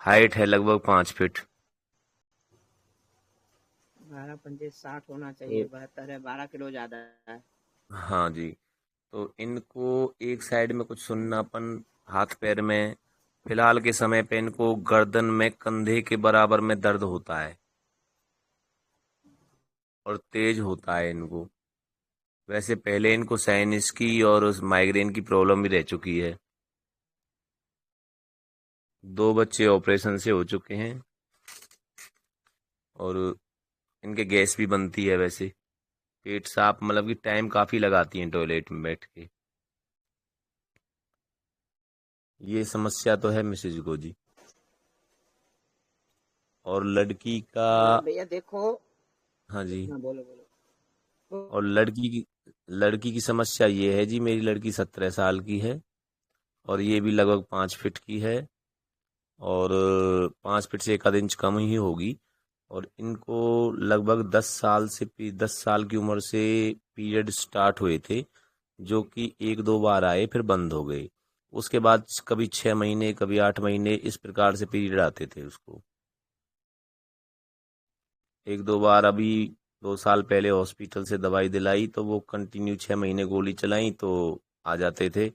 हाइट है लगभग 5 फीट। 12 पंजे 60 होना चाहिए, तो 72 है, 12 किलो ज्यादा है। हाँ जी, तो इनको एक साइड में कुछ सुन्नापन, हाथ पैर में, फिलहाल के समय पे इनको गर्दन में कंधे के बराबर में दर्द होता है और तेज होता है इनको। वैसे पहले इनको साइनस की और उस माइग्रेन की प्रॉब्लम भी रह चुकी है। 2 बच्चे ऑपरेशन से हो चुके हैं, और इनके गैस भी बनती है वैसे। पेट साफ, मतलब कि टाइम काफ़ी लगाती हैं टॉयलेट में बैठ के। ये समस्या तो है मिसेज को जी। और लड़की का, भैया देखो। हाँ जी, हाँ, बोलो बोलो। और लड़की की समस्या ये है जी, मेरी लड़की 17 साल की है, और ये भी लगभग 5 फीट की है, और 5 फीट से 1 आध इंच कम ही होगी। और इनको लगभग 10 साल की उम्र से पीरियड स्टार्ट हुए थे, जो कि 1 2 बार आए फिर बंद हो गए। उसके बाद कभी 6 महीने, कभी 8 महीने, इस प्रकार से पीरियड आते थे उसको। 1 2 बार अभी 2 साल पहले हॉस्पिटल से दवाई दिलाई, तो वो कंटिन्यू 6 महीने गोली चलाई तो आ जाते थे,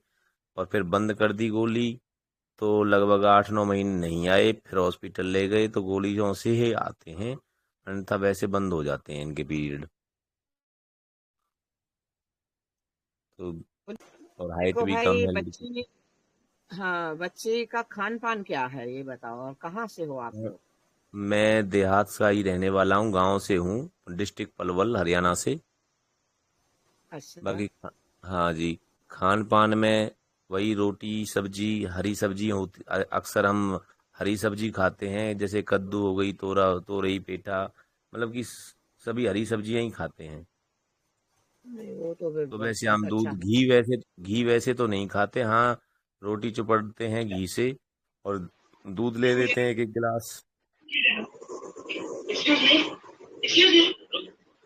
और फिर बंद कर दी गोली, तो लगभग 8 9 महीने नहीं आए, फिर हॉस्पिटल ले गए तो गोलियों से ही आते हैं, अन्यथा वैसे बंद हो जाते हैं इनके पीरियड। तो और हाइट देखो भी कम भाई, है लड़की बच्ची, हाँ, बच्चे का खान पान क्या है ये बताओ, और कहाँ से हो आप की। लोग? मैं देहात का ही रहने वाला हूँ, गांव से हूँ, डिस्ट्रिक्ट पलवल, हरियाणा से। अच्छा। बाकी हाँ जी, खान पान में वही रोटी सब्जी, हरी सब्जी होती, अक्सर हम हरी सब्जी खाते हैं, जैसे कद्दू हो गई, तोरई, पेठा, मतलब कि सभी हरी सब्जियां ही खाते हैं। नहीं, वो तो फिर तो वैसे बहुत हम अच्छा दूध, है। घी वैसे तो नहीं खाते, हाँ रोटी चुपड़ते हैं घी से, और दूध ले लेते हैं 1 1 गिलास।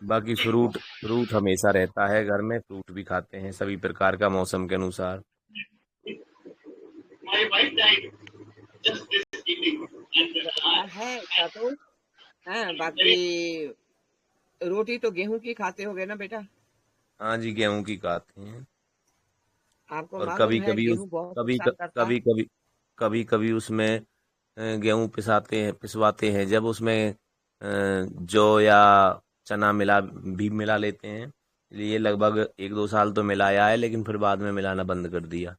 बाकी फ्रूट फ्रूट हमेशा रहता है घर में, फ्रूट भी खाते हैं सभी प्रकार का, मौसम के अनुसार। अच्छा है ऐसा तो। हाँ, बाकी रोटी तो गेहूं की खाते होगे ना बेटा? हाँ जी, गेहूं की खाते हैं। आपको और मालूम कभी है कभी उस गेहूं बहुत कभी नुकसान करता है। कभी कभी कभी कभी उसमें गेहूं पिसवाते हैं, जब उसमें जौ या चना मिला लेते हैं। ये लगभग 1 2 साल तो मिलाया है, लेकिन फिर बाद में मिलाना बंद कर दिया।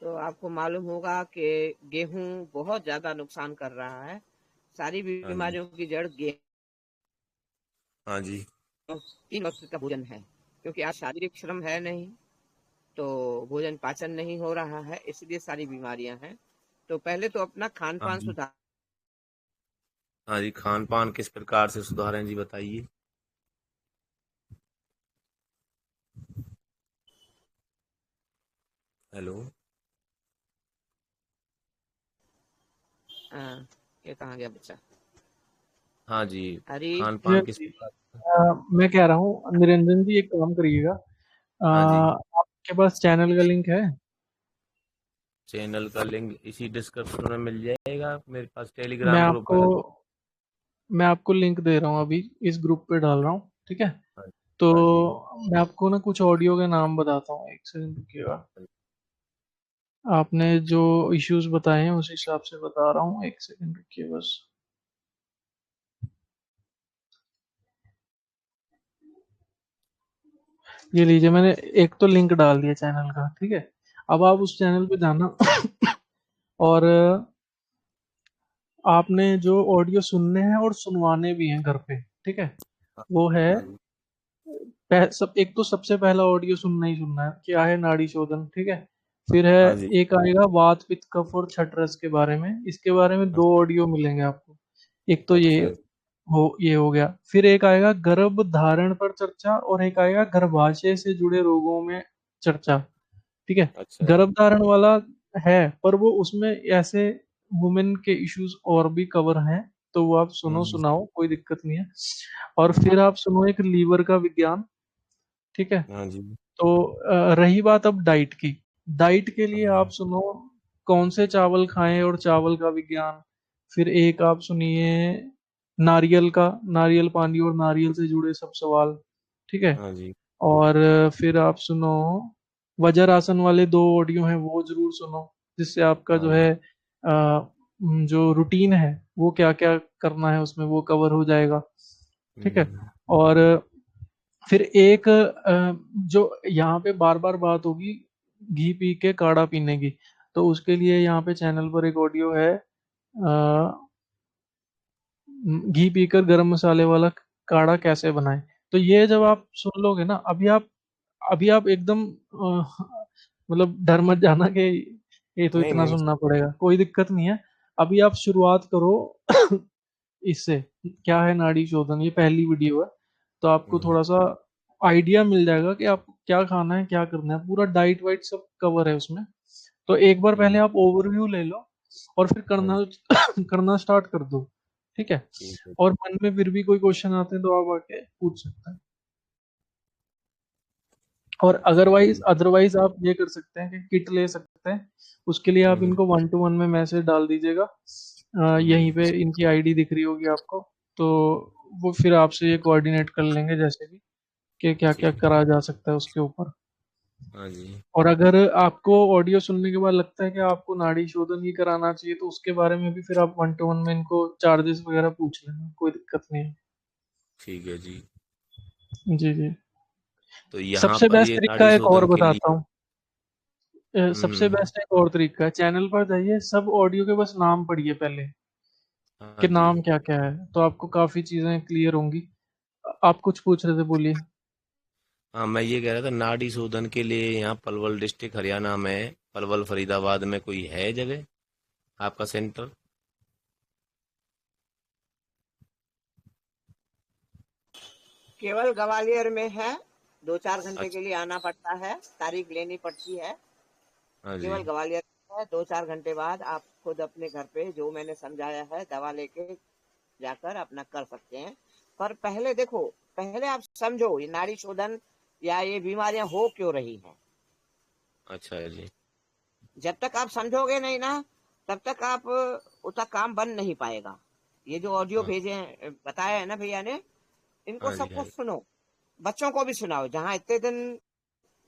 तो आपको मालूम होगा कि गेहूं बहुत ज्यादा नुकसान कर रहा है। सारी हाँ जी, बीमारियों की जड़ गेहूं। हाँ जी, 3 वक्त का भोजन है, क्योंकि आज शारीरिक श्रम है नहीं। तो भोजन पाचन नहीं हो रहा है, इसलिए सारी बीमारियां हैं। तो पहले तो अपना खान हाँ पान जी। सुधार। हाँ जी, खान पान किस प्रकार से सुधारें जी, बताइए। हेलो। ये कहाँ गया बच्चा? हाँ जी, हरी। खान जी पान किस जी। प्रकार से। मैं कह रहा हूँ निरंजन जी, एक काम करिएगा, हाँ जी, आपके पास चैनल का लिंक है? चैनल का लिंक इसी डिस्क्रिप्शन में मिल जाएगा। मेरे पास मैं टेलीग्राम ग्रुप आपको है। मैं आपको लिंक दे रहा हूँ, अभी इस ग्रुप पे डाल रहा हूँ, ठीक है? हाँ तो हाँ जी। मैं आपको ना कुछ ऑडियो के नाम बताता हूँ, एक सेकंड रुकिएगा। आपने जो इश्यूज बताए हैं उस हिसाब से बता रहा हूँ, एक सेकंड रुकिए बस। ये लीजिए, मैंने एक तो लिंक डाल दिया चैनल का, ठीक है? अब आप उस चैनल पे जाना और आपने जो ऑडियो सुनने हैं और सुनवाने भी हैं घर पे, ठीक है? हाँ वो है, हाँ जी। एक तो सबसे पहला ऑडियो सुनना ही सुनना है, क्या है नाड़ी शोधन, ठीक है? फिर है, हाँ जी। एक आएगा वात पित्त कफ और छठरस के बारे में, इसके बारे में हाँ, दो ऑडियो मिलेंगे आपको। एक तो अच्छा जी। ये हो गया। फिर एक आएगा गर्भ धारण पर चर्चा, और एक आएगा गर्भाशय से जुड़े रोगों में चर्चा, ठीक है? अच्छा जी। गर्भ धारण वाला है, पर वो उसमें ऐसे वुमेन के इश्यूज और भी कवर हैं, तो वो आप हम्म, सुनाओ, कोई दिक्कत नहीं है। और फिर आप सुनो एक लीवर का विज्ञान, ठीक है? हाँ जी। तो रही बात अब डाइट की। डाइट के लिए आप हाँ सुनो कौन से चावल खाएं और चावल का विज्ञान। फिर एक आप सुनिए नारियल का, नारियल पानी और नारियल से जुड़े सब सवाल, ठीक है? हाँ जी। और फिर आप सुनो वज्रासन वाले दो ऑडियो हैं, वो जरूर सुनो, जिससे आपका हाँ जो जी। है जो रूटीन है वो क्या क्या करना है उसमें वो कवर हो जाएगा, ठीक है? हम्म, और फिर एक जो यहाँ पे बार बार बात होगी घी पी के काढ़ा पीने की, तो उसके लिए यहाँ पे चैनल पर एक ऑडियो है, घी पीकर गरम मसाले वाला काढ़ा कैसे बनाएं। तो ये जब आप सुन लोगे ना, अभी आप एकदम मतलब डर मत जाना कि ये तो नहीं इतना नहीं। सुनना पड़ेगा, कोई दिक्कत नहीं है। अभी आप शुरुआत करो इससे, क्या है नाड़ी शोधन, ये पहली वीडियो है, तो आपको हम्म, थोड़ा सा आइडिया मिल जाएगा कि आपको क्या खाना है क्या करना है, पूरा डाइट वाइट सब कवर है उसमें। तो एक बार ठीक पहले है। आप ओवरव्यू ले लो, और फिर हाँ करना जी। करना स्टार्ट कर दो, ठीक है? ठीक है। और मन में फिर भी कोई क्वेश्चन आते हैं तो आप आके पूछ सकते हैं। और ठीक है अदरवाइज जी। अदरवाइज आप ये कर सकते हैं कि किट ले सकते हैं, उसके लिए आप हम्म, इनको 1-to-1 में मैसेज डाल दीजिएगा। यहीं हम्म, पे इनकी आईडी दिख रही होगी आपको, तो वो फिर आपसे ये कोऑर्डिनेट कर लेंगे जैसे भी, कि क्या क्या ठीक है। करा जा सकता है उसके ऊपर। हाँ जी। और अगर आपको ऑडियो सुनने के बाद लगता है कि आपको नाड़ी शोधन ही कराना चाहिए, तो उसके बारे में भी फिर आप 1-to-1 में इनको चार्जेस वगैरह पूछ लेना, कोई दिक्कत नहीं है। ठीक है जी। जी जी। तो यहाँ सबसे पर बेस्ट ये तरीका नाड़ी एक और शोधन के लिए। बताता हूँ। सबसे हम्म। बेस्ट एक और तरीका है, चैनल पर जाइए, सब ऑडियो के बस नाम पढ़िए पहले, हाँ कि जी। नाम क्या क्या है, तो आपको काफी चीजें क्लियर होंगी। आप कुछ पूछ रहे थे, बोलिए। हाँ, मैं ये कह रहा था नाड़ी शोधन के लिए यहाँ पलवल डिस्ट्रिक्ट हरियाणा में, पलवल फरीदाबाद में कोई है जगह आपका सेंटर। केवल ग्वालियर में है, 2-4 घंटे के अच्छा। लिए आना पड़ता है, तारीख लेनी पड़ती है। हाँ जी। केवल ग्वालियर में है, 2-4 घंटे बाद आप खुद अपने घर पे जो मैंने समझाया है दवा लेके जाकर अपना कर सकते हैं। पर पहले देखो, पहले आप समझो ये नाड़ी शोधन या ये बीमारियां हो क्यों रही हैं। अच्छा जी। जब तक आप समझोगे नहीं ना, तब तक आप उसका काम बन नहीं पाएगा। ये जो ऑडियो हाँ भेजे हैं, बताया है ना भैया ने, इनको हाँ जी। सबको हाँ जी। सुनो, बच्चों को भी सुनाओ। जहाँ इतने दिन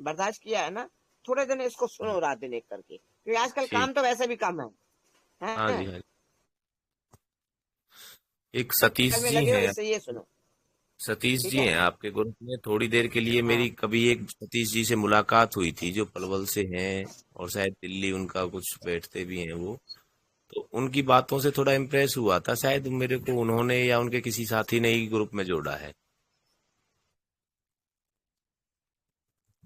बर्दाश्त किया है ना, थोड़े दिन इसको हाँ, सुनो रात दिन एक करके, क्योंकि आजकल ठीक। काम तो वैसे भी कम हाँ है। जी। हाँ जी। एक सतीश घर में जी लगे हो, हैं। इससे ये सुनो। सतीश ठीक जी है। हैं आपके ग्रुप में, थोड़ी देर के लिए हाँ। मेरी कभी एक सतीश जी से मुलाकात हुई थी जो पलवल से हैं, और शायद दिल्ली उनका कुछ बैठते भी हैं वो। तो उनकी बातों से थोड़ा इम्प्रेस हुआ था, शायद मेरे को उन्होंने या उनके किसी साथी ने ही ग्रुप में जोड़ा है।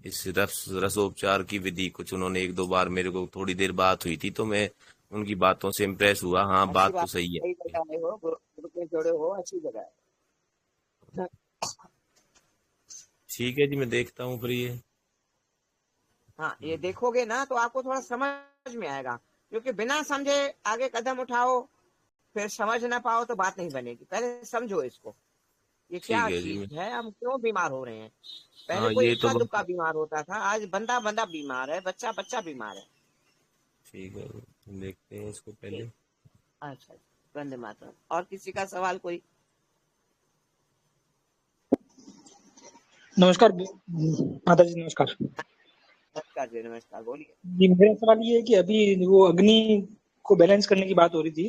इस रसोपचार की विधि कुछ उन्होंने एक दो बार मेरे को थोड़ी देर बात हुई थी तो मैं उनकी बातों से इम्प्रेस हुआ। हाँ, अच्छी बात तो बात है, सही सही है। जगह आए हो, ग्रुप में जुड़े हो, अच्छी जगह है। ठीक है जी, मैं देखता हूँ फिर ये। हाँ, ये देखोगे ना तो आपको थोड़ा समझ में आएगा, क्योंकि बिना समझे आगे कदम उठाओ फिर समझ ना पाओ तो बात नहीं बनेगी। पहले समझो इसको, ये ठीक क्या है जी। चीज है, हम क्यों बीमार हो रहे हैं। पहले हाँ, कोई ये तो इक्का दुक्का बीमार होता था, आज बंदा बंदा बीमार है, बच्चा बच्चा बीमार है। ठीक है, देखते हैं इसको ठीक। पहले। अच्छा, वंदे मातरम। और किसी का सवाल कोई? नमस्कार माता जी, नमस्कार। नमस्कार जी, नमस्कार, बोलिए। जी, मेरा सवाल ये है कि अभी वो अग्नि को बैलेंस करने की बात हो रही थी,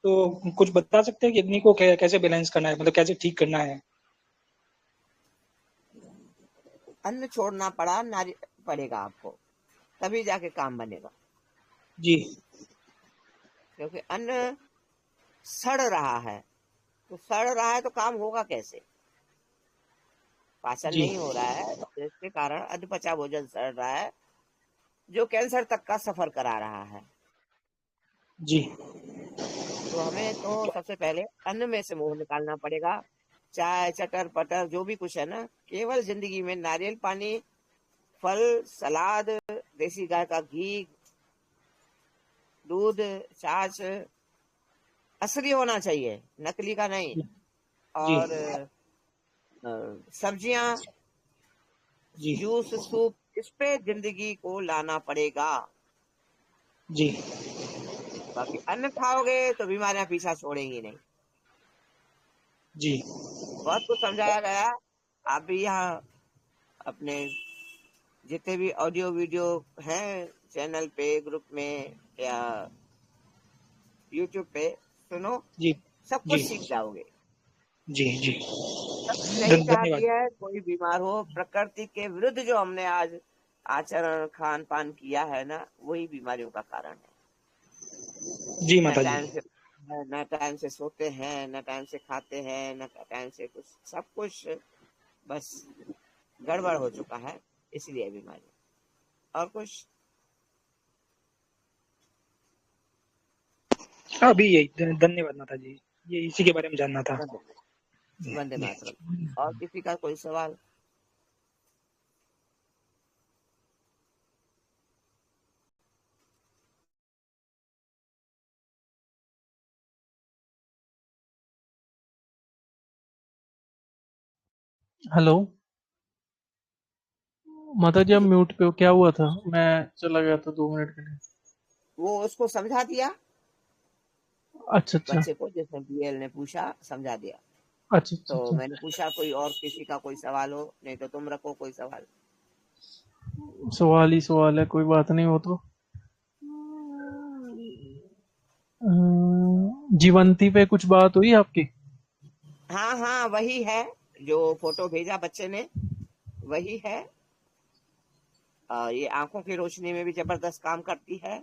तो कुछ बता सकते हैं कि अग्नि को कैसे बैलेंस करना है, मतलब कैसे ठीक करना है? अन्न छोड़ना पड़ेगा आपको, तभी जाके काम बनेगा। जी। क्योंकि अन्न सड़ रहा है, तो सड़ रहा है तो काम होगा कैसे? पाचन जी। नहीं हो रहा है, जिसके कारण अधपचा भोजन सड़ रहा है, जो कैंसर तक का सफर करा रहा है। जी। तो हमें तो सबसे पहले अन्न में से मुंह निकालना पड़ेगा। चाय चटर पटर जो भी कुछ है ना, केवल जिंदगी में नारियल पानी, फल, सलाद, देसी गाय का घी, दूध, छाछ असली होना चाहिए, नकली का नहीं। जी। और सब्जियां, जी। जूस, सूप, इस पे जिंदगी को लाना पड़ेगा। जी। बाकी अन्न खाओगे तो बीमारियां पीछा छोड़ेंगी नहीं। जी। बहुत कुछ समझाया गया। आप भी यहाँ अपने जितने भी ऑडियो वीडियो हैं चैनल पे, ग्रुप में या यूट्यूब पे सुनो, जी। सब जी। कुछ सीख जाओगे। जी। जी। प्रकृति नहीं चाहती धन्यवाद। है कोई बीमार हो। प्रकृति के विरुद्ध जो हमने आज आचरण खान पान किया है ना, वही बीमारियों का कारण है। जी न माता जी। टाइम से न टाइम से सोते हैं, न टाइम से खाते हैं, न टाइम से कुछ, सब कुछ बस गड़बड़ हो चुका है, इसलिए बीमारी। और कुछ? अभी यही धन्यवाद माता जी, ये इसी के बारे में जानना था। वंदे वंदे जी। मातरम। और किसी का कोई सवाल? हेलो माता जी, आप जी, म्यूट पे हो? क्या हुआ था? मैं चला गया था 2 मिनट के लिए। वो उसको समझा दिया, अच्छा अच्छा बच्चे को, जैसे बीएल ने पूछा, समझा दिया। अच्छा अच्छा तो अच्छा। मैंने पूछा कोई और किसी का कोई सवाल हो, नहीं तो तुम रखो कोई सवाल। सवाल ही सवाल है, कोई बात नहीं। वो तो जीवंती पे कुछ बात हुई आपकी? हाँ हाँ, वही है जो फोटो भेजा बच्चे ने, वही है। ये आंखों की रोशनी में भी जबरदस्त काम करती है।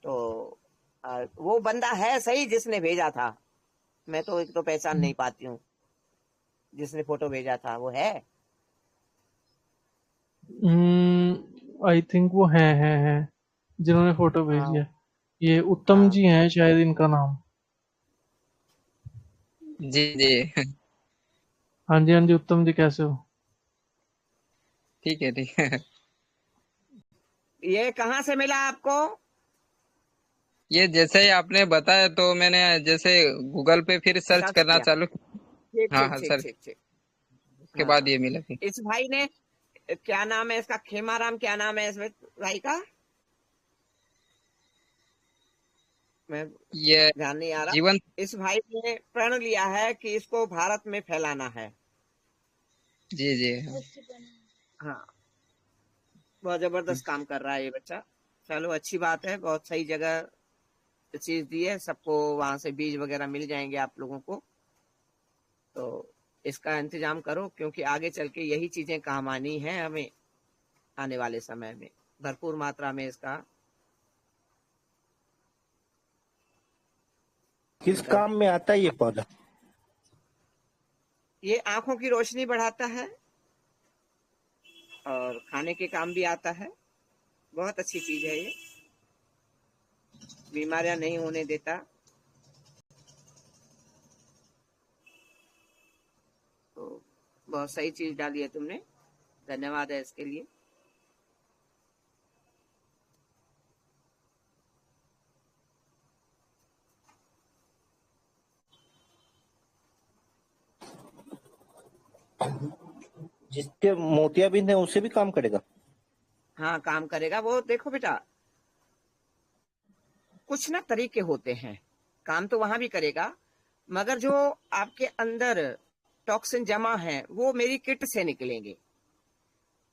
तो वो बंदा है सही जिसने भेजा था। मैं तो एक तो पहचान नहीं पाती हूँ, जिसने फोटो भेजा था वो है। आई थिंक वो हैं जिन्होंने फोटो भेजी हाँ है। ये उत्तम हाँ। जी हैं शायद, इनका नाम। जी जी। हाँ जी हाँ जी, उत्तम जी कैसे हो? ठीक है ठीक है। ये कहाँ से मिला आपको? ये जैसे ही आपने बताया तो मैंने जैसे गूगल पे फिर सर्च सर्च करना किया। चालू। ठीक हाँ ठीक हाँ ठीक सर, ठीक ठीक। उसके बाद हाँ, ये मिला फिर। इस भाई ने, क्या नाम है इसका, खेमाराम, क्या नाम है इसमें भाई का, मैं ये ध्यान नहीं आ रहा। जीवन। इस भाई ने प्रण लिया है कि इसको भारत में फैलाना है। जी जी। हाँ, बहुत जबरदस्त काम कर रहा है ये बच्चा। चलो, अच्छी बात है, बहुत सही जगह चीज दी है सबको। वहां से बीज वगैरह मिल जाएंगे आप लोगों को, तो इसका इंतजाम करो, क्योंकि आगे चल के यही चीजें काम आनी है हमें, आने वाले समय में भरपूर मात्रा में इसका किस मतलब। काम में आता है ये पौधा? ये आंखों की रोशनी बढ़ाता है, और खाने के काम भी आता है। बहुत अच्छी चीज है ये, बीमारियां नहीं होने देता। तो बहुत सही चीज डाली है तुमने, धन्यवाद है इसके लिए। जिसके मोतियाबिंद है उसे भी काम करेगा? हाँ, काम करेगा वो। देखो बेटा, कुछ ना तरीके होते हैं, काम तो वहां भी करेगा, मगर जो आपके अंदर टॉक्सिन जमा है वो मेरी किट से निकलेंगे।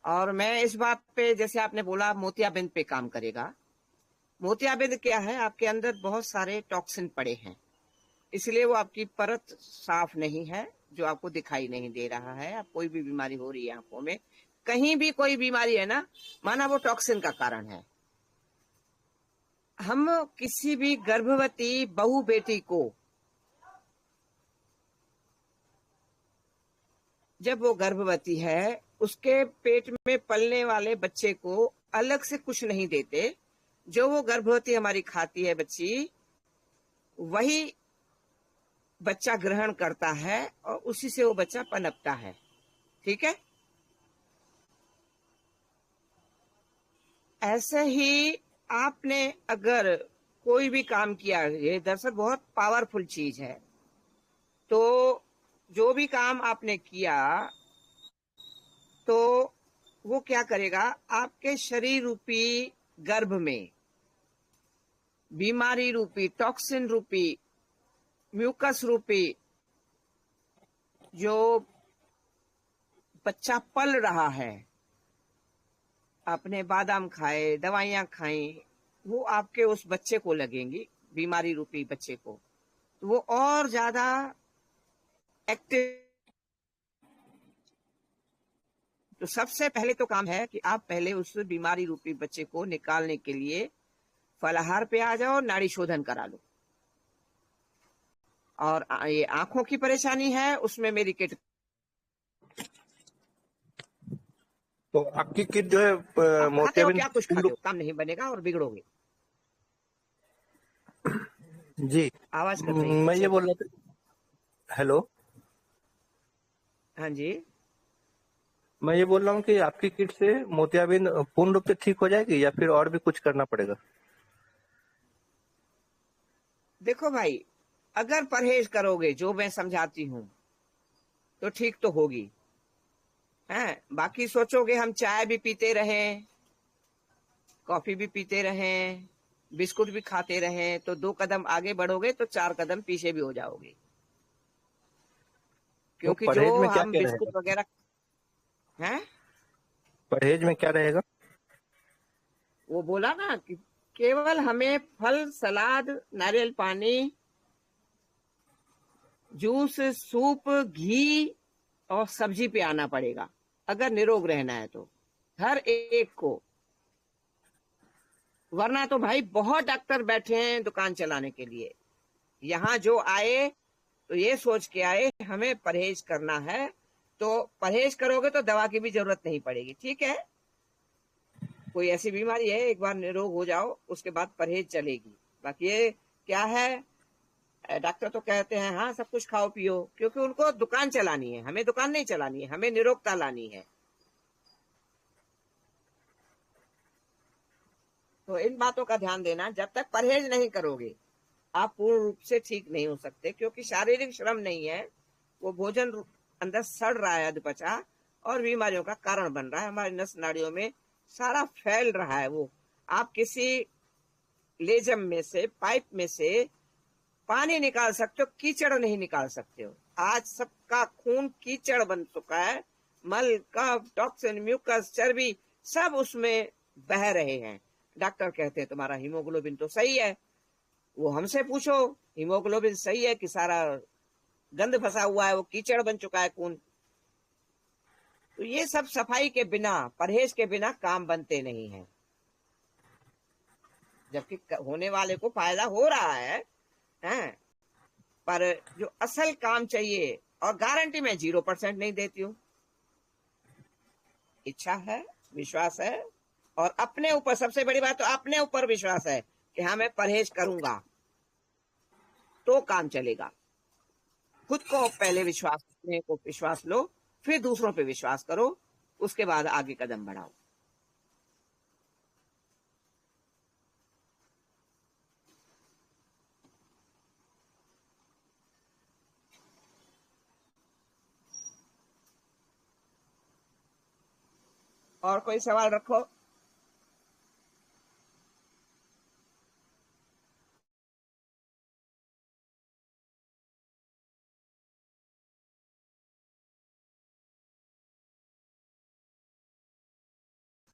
और मैं इस बात पे, जैसे आपने बोला मोतियाबिंद पे काम करेगा। मोतियाबिंद क्या है, आपके अंदर बहुत सारे टॉक्सिन पड़े हैं, इसलिए वो आपकी परत साफ नहीं है, जो आपको दिखाई नहीं दे रहा है। आप कोई भी बीमारी हो रही है आंखों में, कहीं भी कोई बीमारी है ना, माना वो टॉक्सिन का कारण है। हम किसी भी गर्भवती बहू बेटी को, जब वो गर्भवती है, उसके पेट में पलने वाले बच्चे को अलग से कुछ नहीं देते। जो वो गर्भवती हमारी खाती है बच्ची, वही बच्चा ग्रहण करता है और उसी से वो बच्चा पनपता है। ठीक है, ऐसे ही आपने अगर कोई भी काम किया, ये दरअसल बहुत पावरफुल चीज है, तो जो भी काम आपने किया तो वो क्या करेगा, आपके शरीर रूपी गर्भ में बीमारी रूपी, टॉक्सिन रूपी, म्यूकस रूपी जो बच्चा पल रहा है, आपने बादाम खाए, दवाइयां खाई, वो आपके उस बच्चे को लगेंगी, बीमारी रूपी बच्चे को, तो वो और ज्यादा एक्टिव। तो सबसे पहले तो काम है कि आप पहले उस बीमारी रूपी बच्चे को निकालने के लिए फलाहार पे आ जाओ, नाड़ी शोधन करा लो। और ये आंखों की परेशानी है, उसमें मेरी किट। तो आपकी किट जो है आप खाते हो मोतियाबिंद क्या, कुछ खाते हो, काम नहीं बनेगा और बिगड़ोगे। जी। आवाज कर रही है मैं ये पीछे। बोल रहा था, हेलो, हाँ जी, मैं ये बोल रहा हूँ कि आपकी किट से मोतियाबिंद पूर्ण रूप से ठीक हो जाएगी या फिर और भी कुछ करना पड़ेगा? देखो भाई, अगर परहेज करोगे जो मैं समझाती हूँ तो ठीक तो होगी, हैं। बाकी सोचोगे हम चाय भी पीते रहें, कॉफी भी पीते रहें, बिस्कुट भी खाते रहें, तो 2 कदम आगे बढ़ोगे तो 4 कदम पीछे भी हो जाओगे। तो क्योंकि जो परहेज में क्या हम क्या रहेगा? बिस्कुट वगैरह हैं, परहेज में क्या रहेगा? वो बोला ना कि केवल हमें फल, सलाद, नारियल पानी, जूस, सूप, घी और सब्जी पे आना पड़ेगा अगर निरोग रहना है तो, हर एक को। वरना तो भाई बहुत डॉक्टर बैठे हैं दुकान चलाने के लिए, यहाँ जो आए तो ये सोच के आए हमें परहेज करना है, तो परहेज करोगे तो दवा की भी जरूरत नहीं पड़ेगी। ठीक है, कोई ऐसी बीमारी है, एक बार निरोग हो जाओ, उसके बाद परहेज चलेगी। बाकी ये क्या है, डॉक्टर तो कहते हैं हाँ सब कुछ खाओ पियो, क्योंकि उनको दुकान चलानी है, हमें दुकान नहीं चलानी है, हमें निरोगता लानी है। तो इन बातों का ध्यान देना, जब तक परहेज नहीं करोगे आप पूर्ण रूप से ठीक नहीं हो सकते, क्योंकि शारीरिक श्रम नहीं है, वो भोजन अंदर सड़ रहा है अधपचा और बीमारियों का कारण बन रहा है। हमारी नस नाड़ियों में सारा फैल रहा है। वो आप किसी लेजम में से, पाइप में से पानी निकाल सकते हो, कीचड़ नहीं निकाल सकते हो। आज सबका खून कीचड़ बन चुका है, मल, कफ, टॉक्सिन, म्यूकस, चर्बी सब उसमें बह रहे हैं। डॉक्टर कहते हैं तुम्हारा हीमोग्लोबिन तो सही है, वो हमसे पूछो हीमोग्लोबिन सही है कि सारा गंद फंसा हुआ है, वो कीचड़ बन चुका है खून। तो ये सब सफाई के बिना, परहेज के बिना काम बनते नहीं है, जबकि होने वाले को फायदा हो रहा है, हैं। पर जो असल काम चाहिए, और गारंटी मैं 0% नहीं देती हूँ, इच्छा है, विश्वास है, और अपने ऊपर सबसे बड़ी बात तो अपने ऊपर विश्वास है कि हाँ मैं परहेज करूंगा तो काम चलेगा। खुद को पहले विश्वास, अपने को विश्वास लो, फिर दूसरों पे विश्वास करो, उसके बाद आगे कदम बढ़ाओ। और कोई सवाल रखो।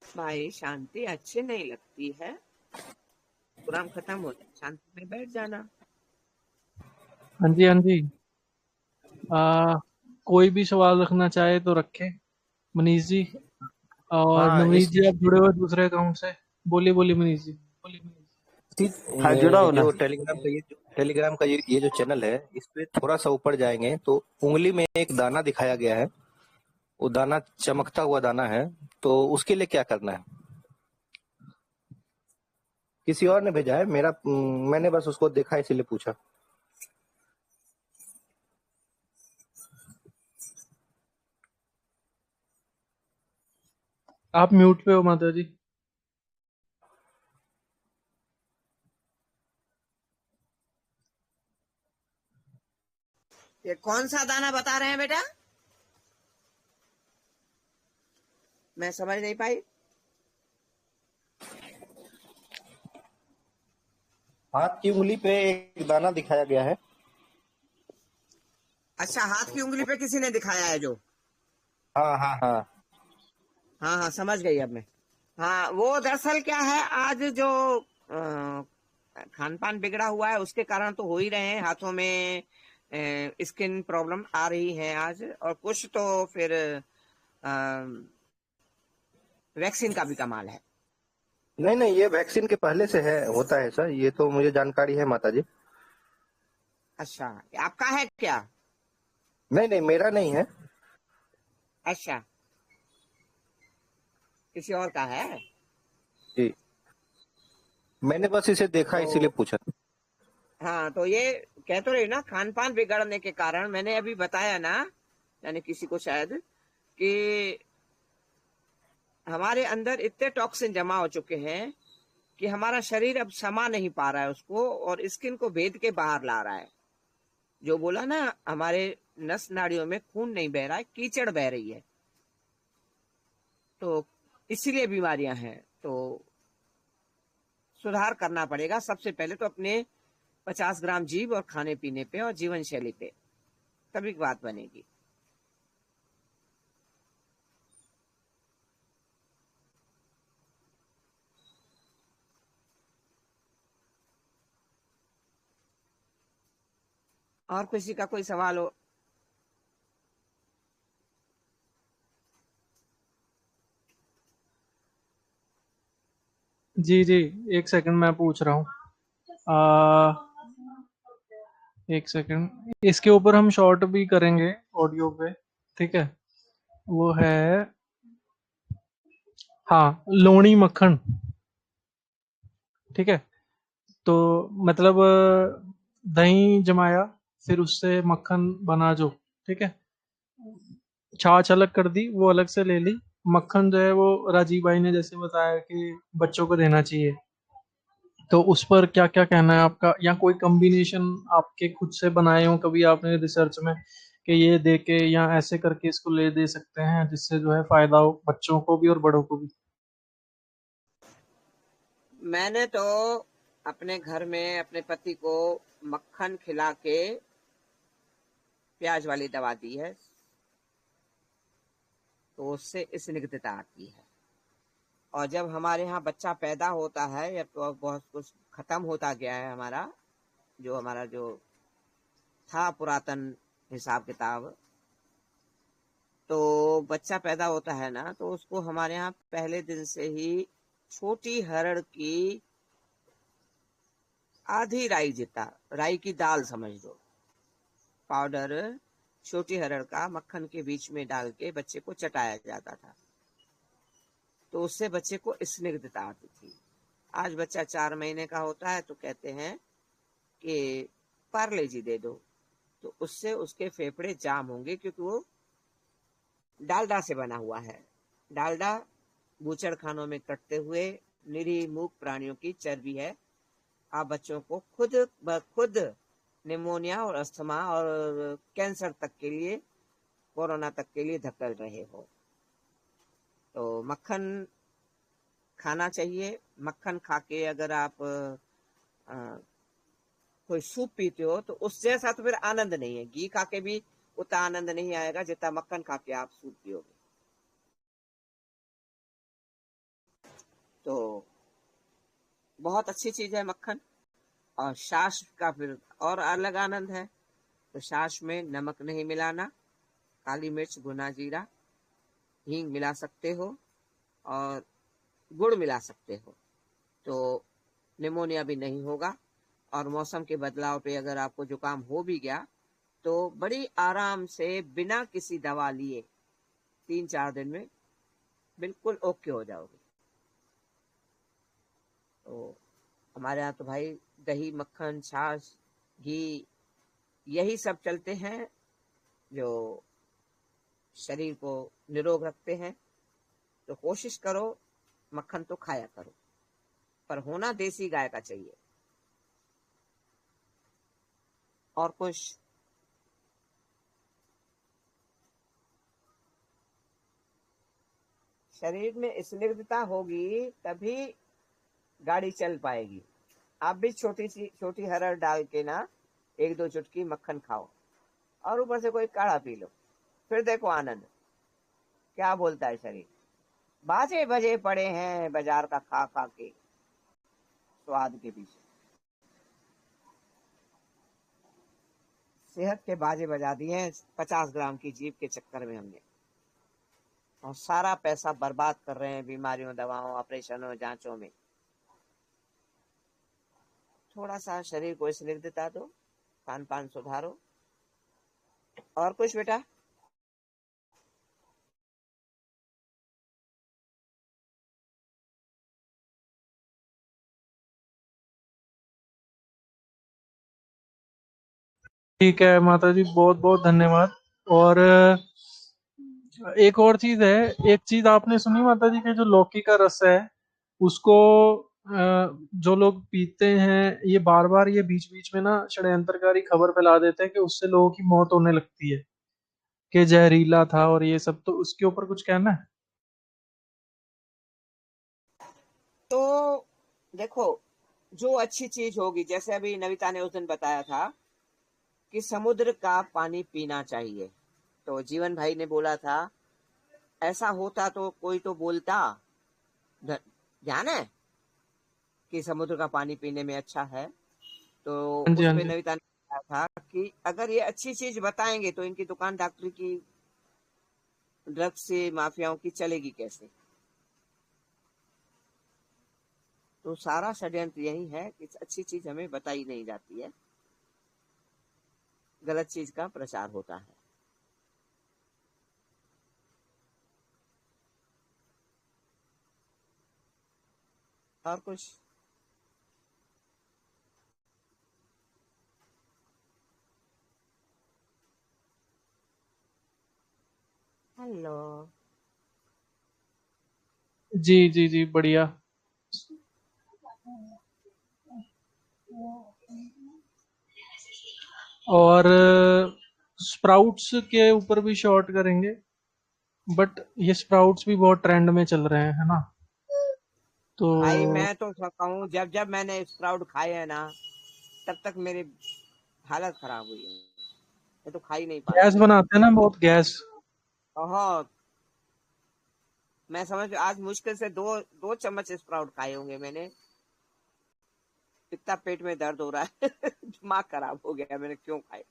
भाई शांति अच्छी नहीं लगती है, प्रोग्राम खत्म हो जाए शांति में बैठ जाना। हाँ जी, हाँ जी। कोई भी सवाल रखना चाहे तो रखे मनीष जी। और हाँ, नवनीत इस जी आप जुड़े हुए दूसरे अकाउंट से, बोलिए बोलिए मनीष जी। हाँ जुड़ा हो ना। जो टेलीग्राम का ये जो चैनल है, इस पे थोड़ा सा ऊपर जाएंगे तो उंगली में एक दाना दिखाया गया है। वो दाना चमकता हुआ दाना है, तो उसके लिए क्या करना है? किसी और ने भेजा है, मैंने बस उसको देखा इसीलिए पूछा। आप म्यूट पे हो माता जी। ये कौन सा दाना बता रहे हैं बेटा, मैं समझ नहीं पाई। हाथ की उंगली पे एक दाना दिखाया गया है। अच्छा, हाथ की उंगली पे किसी ने दिखाया है जो? हाँ हाँ हाँ। हाँ हाँ, समझ गई अब मैं। हाँ, वो दरअसल क्या है, आज जो खान पान बिगड़ा हुआ है उसके कारण तो हो ही रहे हैं, हाथों में स्किन प्रॉब्लम आ रही है आज, और कुछ तो फिर वैक्सीन का भी कमाल है। नहीं नहीं, ये वैक्सीन के पहले से है, होता है सर, ये तो मुझे जानकारी है माता जी। अच्छा, आपका है क्या? नहीं नहीं, मेरा नहीं है। अच्छा, किसी और का है? जी, मैंने बस इसे देखा इसीलिए तो पूछा। हाँ, तो ये कह तो रही ना, खान पान बिगड़ने के कारण, मैंने अभी बताया ना, यानी किसी को शायद, कि हमारे अंदर इतने टॉक्सिन जमा हो चुके हैं कि हमारा शरीर अब समा नहीं पा रहा है उसको, और स्किन को भेद के बाहर ला रहा है। जो बोला ना, हमारे नस नाड़ियों में खून नहीं बह रहा है, कीचड़ बह रही है, तो इसीलिए बीमारियां हैं। तो सुधार करना पड़ेगा सबसे पहले तो अपने 50 ग्राम जीभ और खाने पीने पे और जीवन शैली पे, तभी बात बनेगी। और किसी का कोई सवाल हो? जी जी, एक सेकंड मैं पूछ रहा हूँ। एक सेकंड, इसके ऊपर हम शॉर्ट भी करेंगे ऑडियो पे, ठीक है? वो है, हाँ, लोणी मक्खन, ठीक है? तो मतलब दही जमाया, फिर उससे मक्खन बना जो, ठीक है? छाछ अलग कर दी, वो अलग से ले ली। मक्खन जो है वो राजीव भाई ने जैसे बताया कि बच्चों को देना चाहिए, तो उस पर क्या क्या कहना है आपका, या कोई कॉम्बिनेशन आपके खुद से बनाए हो कभी आपने रिसर्च में, कि ये दे के या ऐसे करके इसको ले दे सकते हैं जिससे जो है फायदा हो बच्चों को भी और बड़ों को भी? मैंने तो अपने घर में अपने पति को मक्खन खिला के प्याज वाली दवा दी है, तो उससे स्निग्धता आती है। और जब हमारे यहाँ बच्चा पैदा होता है, या तो बहुत कुछ खत्म होता गया है हमारा जो था पुरातन हिसाब किताब, तो बच्चा पैदा होता है ना, तो उसको हमारे यहाँ पहले दिन से ही छोटी हरड़ की आधी राई जितना, राई की दाल समझ लो, पाउडर छोटी हरड़ का मक्खन के बीच में डाल के बच्चे को चटाया जाता था। तो उससे बच्चे को स्निग्धता आती थी। आज बच्चा 4 महीने का होता है तो कहते हैं कि पार्ले जी दे दो, तो उससे उसके फेफड़े जाम होंगे, क्योंकि वो डालडा से बना हुआ है। डालडा बूचड़ खानों में कटते हुए निरीह मूक प्राणियों की चर्बी है। आप बच्चों को खुद ब खुद निमोनिया और अस्थमा और कैंसर तक के लिए, कोरोना तक के लिए धकेल रहे हो। तो मक्खन खाना चाहिए। मक्खन खा के अगर आप कोई सूप पीते हो तो उस जैसा तो फिर आनंद नहीं है। घी खा के भी उतना आनंद नहीं आएगा जितना मक्खन खा के आप सूप पियोगे। तो बहुत अच्छी चीज है मक्खन। और छाछ का फिर और अलग आनंद है। तो छाछ में नमक नहीं मिलाना, काली मिर्च, भुना जीरा, हींग मिला सकते हो और गुड़ मिला सकते हो, तो निमोनिया भी नहीं होगा। और मौसम के बदलाव पे अगर आपको जुकाम हो भी गया तो बड़ी आराम से बिना किसी दवा लिए 3-4 दिन में बिल्कुल ओके हो जाओगे। तो हमारे यहाँ तो भाई दही, मक्खन, छाछ, घी यही सब चलते हैं जो शरीर को निरोग रखते हैं। तो कोशिश करो मक्खन तो खाया करो, पर होना देसी गाय का चाहिए। और कुछ? शरीर में स्निग्धता होगी तभी गाड़ी चल पाएगी। आप भी छोटी हरड़ डाल के ना 1-2 चुटकी मक्खन खाओ और ऊपर से कोई काढ़ा पी लो, फिर देखो आनंद क्या बोलता है शरीर। बाजे बजे पड़े हैं बाजार का खा खा के स्वाद के पीछे। सेहत के बाजे बजा दिए हैं 50 ग्राम की जीभ के चक्कर में हमने, और सारा पैसा बर्बाद कर रहे हैं बीमारियों, दवाओं, ऑपरेशनों, जांचों में। थोड़ा सा शरीर को स्निग्धता दो, खान पान सुधारो। और कुछ बेटा? ठीक है माता जी, बहुत बहुत धन्यवाद। और एक और चीज है, एक चीज आपने सुनी माता जी के जो लौकी का रस है उसको जो लोग पीते हैं, ये बार बार ये बीच बीच में ना षड्यंत्रकारी खबर फैला देते हैं कि उससे लोगों की मौत होने लगती है, कि जहरीला था और ये सब। तो उसके ऊपर कुछ कहना है? तो देखो, जो अच्छी चीज होगी, जैसे अभी नविता ने उस दिन बताया था कि समुद्र का पानी पीना चाहिए, तो जीवन भाई ने बोला था ऐसा होता तो कोई तो बोलता। ध्यान है कि समुद्र का पानी पीने में अच्छा है। तो हाँ जी, उस हाँ पे जी। नविता ने कहा था कि अगर ये अच्छी चीज बताएंगे तो इनकी दुकान डॉक्टरी की, ड्रग्स से माफियाओं की चलेगी कैसे। तो सारा षड्यंत्र यही है कि अच्छी चीज हमें बताई नहीं जाती है, गलत चीज का प्रचार होता है। और कुछ? हेलो। जी जी जी, बढ़िया। और स्प्राउट्स के ऊपर भी शॉर्ट करेंगे, बट ये स्प्राउट्स भी बहुत ट्रेंड में चल रहे हैं, है ना? तो भाई मैं तो कहूँ, जब जब मैंने स्प्राउट खाए हैं ना, तब तक मेरी हालत खराब हुई है। मैं तो खा ही नहीं पाता। गैस बनाते हैं ना बहुत, गैस। बहुत। मैं समझ, आज मुश्किल से 2 चम्मच स्प्राउट खाए होंगे मैंने। इतना पेट में दर्द हो रहा है दिमाग खराब हो गया, मैंने क्यों खाए।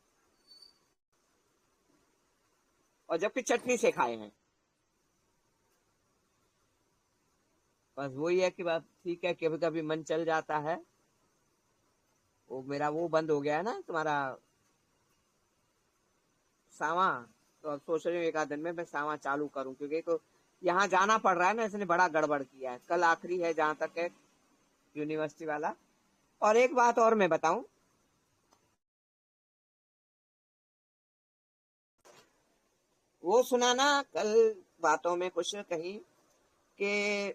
और जबकि चटनी से खाए हैं। बस वही है कि बात ठीक है, कभी कभी मन चल जाता है। वो मेरा वो बंद हो गया है ना तुम्हारा सावा। तो अब सोच रही हूँ एक आध दिन में मैं सावा चालू करूँ, क्योंकि तो यहाँ जाना पड़ रहा है ना, इसने बड़ा गड़बड़ किया है। कल आखिरी है जहां तक है यूनिवर्सिटी वाला। और एक बात और मैं बताऊं, वो सुना ना कल बातों में कुछ कही कि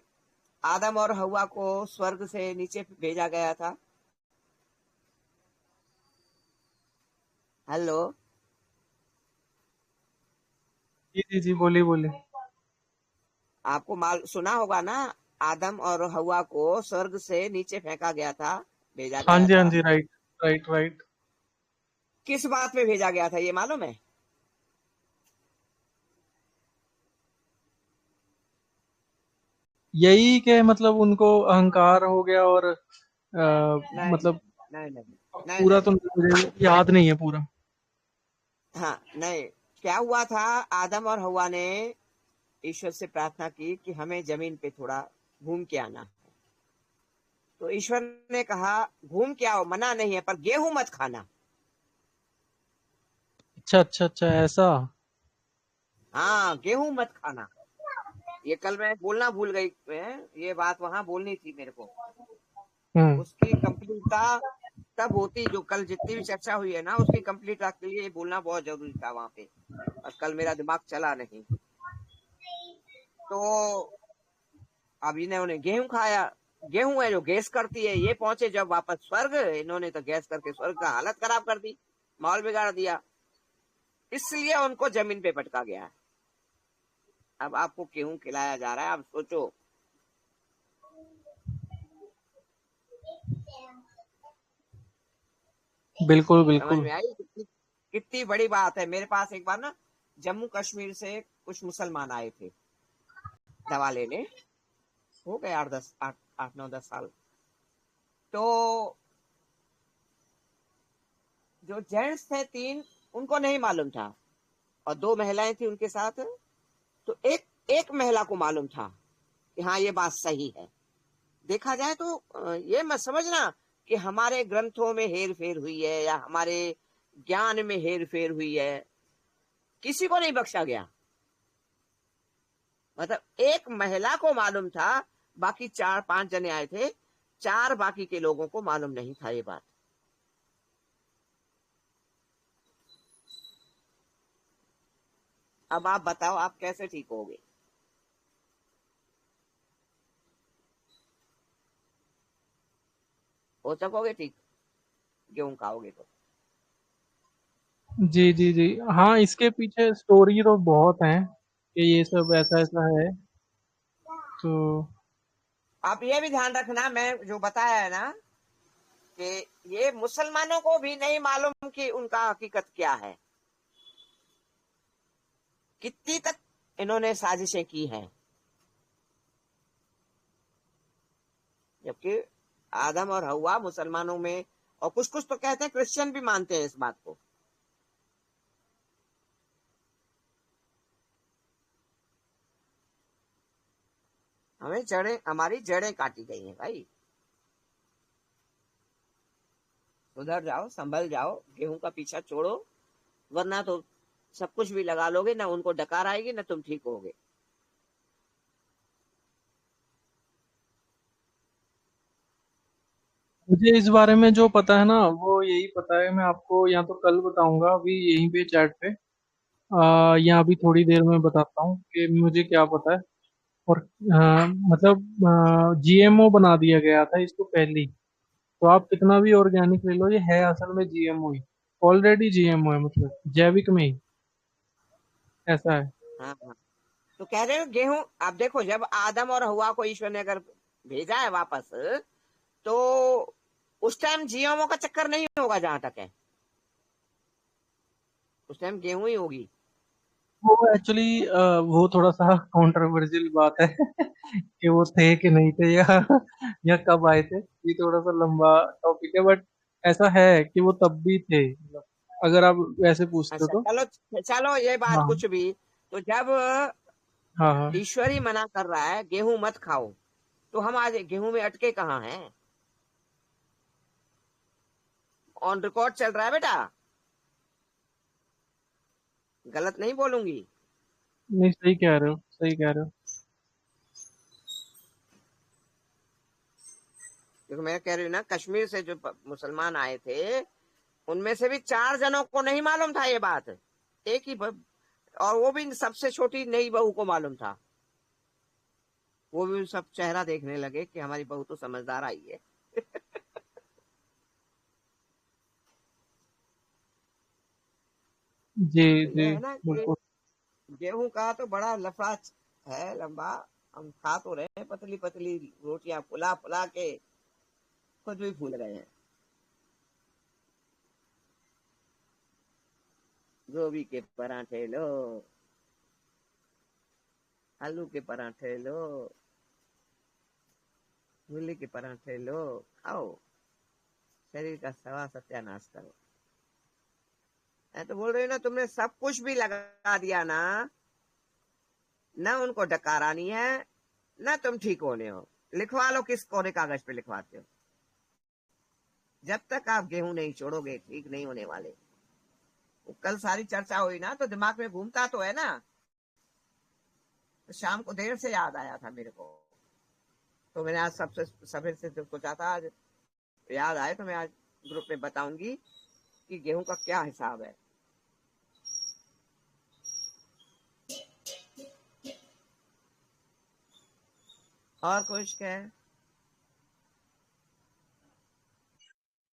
आदम और हवा को स्वर्ग से नीचे भेजा गया था। हेलो, जी जी जी, बोलिए बोलिए। आपको सुना होगा ना, आदम और हवा को स्वर्ग से नीचे फेंका गया था, भेजा हाँ गया जी, हाँ था। जी, राइट राइट राइट। किस बात में भेजा गया था ये मालूम है? यही के मतलब उनको अहंकार हो गया और नहीं मतलब नहीं नहीं नहीं पूरा नहीं। तो मुझे याद नहीं है पूरा। हाँ नहीं, क्या हुआ था, आदम और हवा ने ईश्वर से प्रार्थना की कि हमें जमीन पे थोड़ा घूम के आना है। तो ईश्वर ने कहा घूम के आओ, मना नहीं है, पर गेहूं मत खाना। अच्छा अच्छा अच्छा, ऐसा। हाँ, गेहूं मत खाना। ये कल मैं बोलना भूल गई, ये बात वहां बोलनी थी मेरे को। हम्म। उसकी कंप्लीटता तब होती, जो कल जितनी भी चर्चा हुई है ना, उसकी कंप्लीटता के लिए बोलना बहुत जरूरी था वहां पे, और कल मेरा दिमाग चला नहीं। तो अब इन्होंने गेहूं खाया। गेहूं है जो गैस करती है। ये पहुंचे जब वापस स्वर्ग, इन्होंने तो गैस करके स्वर्ग का हालत खराब कर दी, माहौल बिगाड़ दिया। इसलिए उनको जमीन पे पटका गया है। अब आपको गेहूं खिलाया जा रहा है, आप सोचो। बिल्कुल समझ बिल्कुल। में आई कितनी कितनी बड़ी बात है? मेरे पास एक बार ना जम्मू कश्मीर से कुछ मुसलमान आए थे दवा लेने, हो गए 8 9 10 साल। तो जो जेंट्स थे 3, उनको नहीं मालूम था, और 2 महिलाएं थी उनके साथ। तो एक एक महिला को मालूम था कि हाँ ये बात सही है। देखा जाए तो ये मत समझना कि हमारे ग्रंथों में हेर फेर हुई है या हमारे ज्ञान में हेर फेर हुई है। किसी को नहीं बख्शा गया। मतलब एक महिला को मालूम था, बाकी 4 5 जने आए थे, 4 बाकी के लोगों को मालूम नहीं था ये बात। अब आप बताओ, आप कैसे ठीक होगे? हो सकोगे ठीक गेहूं खाओगे तो? जी जी जी। हाँ, इसके पीछे स्टोरी तो बहुत है कि ये सब ऐसा ऐसा है। तो आप ये भी ध्यान रखना, मैं जो बताया है ना, कि ये मुसलमानों को भी नहीं मालूम कि उनका हकीकत क्या है। कितनी तक इन्होंने साजिशें की हैं, जबकि आदम और हवा मुसलमानों में, और कुछ कुछ तो कहते हैं क्रिश्चियन भी मानते हैं इस बात को। हमारी जड़ें काटी गई हैं भाई। सुधर जाओ, संभल जाओ, गेहूं का पीछा छोड़ो, वरना तो सब कुछ भी लगा लोगे ना, उनको डकार आएगी ना तुम ठीक होगे। मुझे इस बारे में जो पता है ना वो यही पता है। मैं आपको या तो कल बताऊंगा, अभी यहीं पे चैट पे, या अभी थोड़ी देर में बताता हूँ कि मुझे क्या पता है। और मतलब जीएमओ बना दिया गया था इसको पहले ही। तो आप कितना भी ऑर्गेनिक ले लो, ये है असल में जीएमओ ही। ऑलरेडी जीएमओ है, मतलब जैविक में ही ऐसा है। हाँ हाँ। तो कह रहे हो गेहूं, आप देखो, जब आदम और हवा को ईश्वर ने अगर भेजा है वापस, तो उस टाइम जीएमओ का चक्कर नहीं होगा जहां तक है। उस टाइम गेहूं ही होगी। वो एक्चुअली वो थोड़ा सा कंट्रोवर्शियल बात है कि वो थे कि नहीं थे, या कब आए थे। ये थोड़ा सा लंबा टॉपिक है, बट ऐसा है कि वो तब भी थे, मतलब अगर आप वैसे पूछते हो अच्छा, तो। चलो चलो, ये बात हाँ कुछ भी। तो जब हाँ हाँ। ईश्वर ही मना कर रहा है गेहूं मत खाओ, तो हम आज गेहूं में अटके कहाँ हैं? ऑन रिकॉर्ड चल रहा है बेटा, गलत नहीं बोलूंगी। नहीं, सही कह रहे हो, सही कह रहे हो। क्योंकि मैं कह रही हूँ ना, कश्मीर से जो मुसलमान आए थे उनमें से भी 4 जनों को नहीं मालूम था ये बात। एक ही और वो भी सबसे छोटी नई बहू को मालूम था। वो भी सब चेहरा देखने लगे कि हमारी बहू तो समझदार आई है। जी तो जी यह है ना कि बिल्कुल। गेहूं का तो बड़ा लफड़ा है लंबा। हम खा तो रहे हैं पतली पतली रोटियां फुला फुला के खुद भी भूल गए हैं। गोभी के पराठे लो, आलू के पराठे लो, मूली के पराठे लो, खाओ, शरीर का सवा सत्यानाश करो। मैं तो बोल रही हूँ ना, तुमने सब कुछ भी लगा दिया ना, न उनको डकारानी है न तुम ठीक होने हो। लिखवा लो, किस कोरे कागज पे लिखवाते हो। जब तक आप गेहूं नहीं छोड़ोगे ठीक नहीं होने वाले। कल सारी चर्चा हुई ना तो दिमाग में घूमता तो है ना। तो शाम को देर से याद आया था मेरे को, तो मैंने आज सबसे सवेर से सोचा था आज याद आए तो मैं आज ग्रुप में बताऊंगी कि गेहूं का क्या हिसाब है। और कुछ क्या है?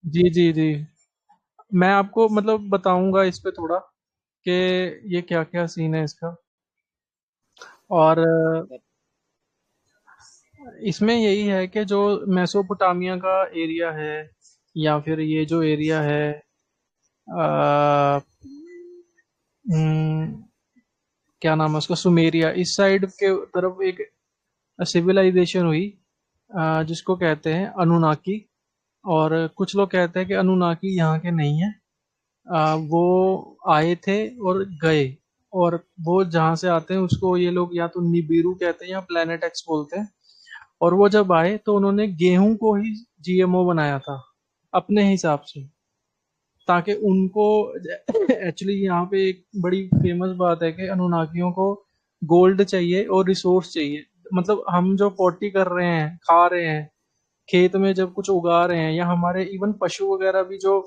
जी जी जी, मैं आपको मतलब बताऊंगा इस पे थोड़ा कि ये क्या क्या सीन है इसका। और इसमें यही है कि जो मेसोपोटामिया का एरिया है, या फिर ये जो एरिया है, आ, क्या नाम है उसका, सुमेरिया, इस साइड के तरफ एक सिविलाइजेशन हुई, जिसको कहते हैं अनुनाकी। और कुछ लोग कहते हैं कि अनुनाकी यहाँ के नहीं है, वो आए थे और गए। और वो जहाँ से आते हैं उसको ये लोग या तो निबिरू कहते हैं या प्लेनेट एक्स बोलते हैं। और वो जब आए तो उन्होंने गेहूं को ही जीएमओ बनाया था अपने हिसाब से, ताकि उनको एक्चुअली यहाँ पे एक बड़ी फेमस बात है कि अनुनाकियों को गोल्ड चाहिए और रिसोर्स चाहिए। मतलब हम जो पोटी कर रहे हैं, खा रहे हैं, खेत में जब कुछ उगा रहे हैं, या हमारे इवन पशु वगैरह भी जो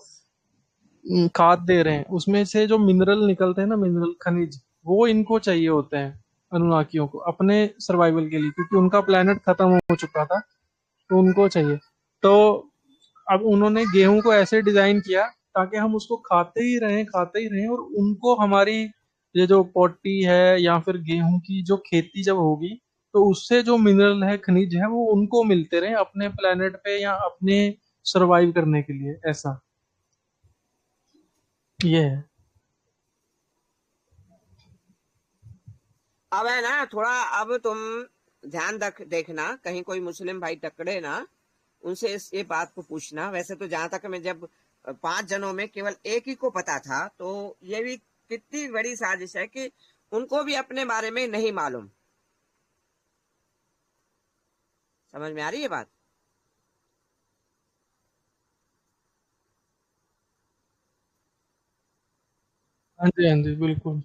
खाद दे रहे हैं, उसमें से जो मिनरल निकलते हैं ना, मिनरल खनिज, वो इनको चाहिए होते हैं अनुनाकियों को अपने सर्वाइवल के लिए, क्योंकि उनका प्लेनेट खत्म हो चुका था, तो उनको चाहिए। तो अब उन्होंने गेहूं को ऐसे डिजाइन किया ताकि हम उसको खाते ही रहें, और उनको हमारी ये जो पोटी है या फिर गेहूं की जो खेती जब होगी, तो उससे जो मिनरल है, खनिज है, वो उनको मिलते रहे अपने प्लेनेट पे या अपने सरवाइव करने के लिए। ऐसा ये है। अब है ना थोड़ा, अब तुम ध्यान देखना कहीं कोई मुस्लिम भाई टकरे ना, उनसे ये बात को पूछना। वैसे तो जहां तक मैं, जब 5 जनों में केवल एक ही को पता था, तो ये भी कितनी बड़ी साजिश है कि उनको भी अपने बारे में नहीं मालूम। समझ में आ रही है बात? हाँ जी, हाँ जी, बिल्कुल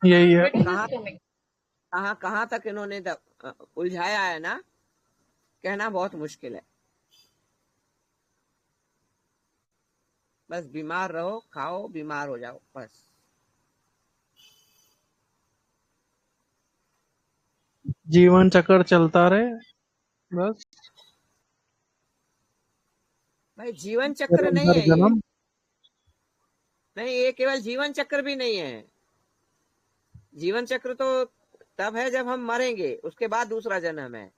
यही है। कहाँ कहाँ कहाँ तक इन्होंने उलझाया है ना, कहना बहुत मुश्किल है। बस बीमार रहो, खाओ, बीमार हो जाओ, बस। जीवन चक्र चलता रहे, बस। भाई जीवन चक्र जन्म नहीं हर है ये। जन्म। नहीं, ये केवल जीवन चक्र भी नहीं है। जीवन चक्र तो तब है जब हम मरेंगे, उसके बाद दूसरा जन्म है।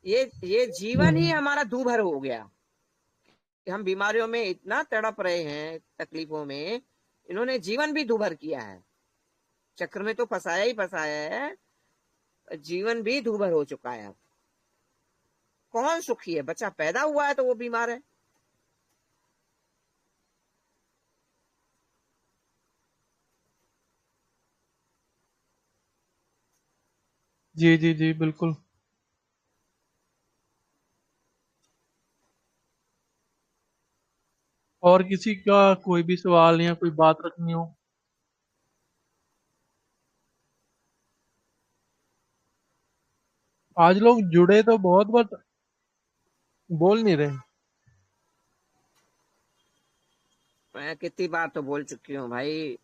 ये जीवन ही हम्म, हमारा दूभर हो गया कि हम बीमारियों में इतना तड़प रहे हैं, तकलीफों में। इन्होंने जीवन भी दूभर किया है, चक्र में तो फंसाया ही फंसाया है। जीवन भी दूभर हो चुका है। अब कौन सुखी है? बच्चा पैदा हुआ है तो वो बीमार है। जी जी जी बिल्कुल। और किसी का कोई भी सवाल या कोई बात रखनी हो? आज लोग जुड़े तो बहुत, बट बोल नहीं रहे। मैं कितनी बार तो बोल चुकी हूँ भाई,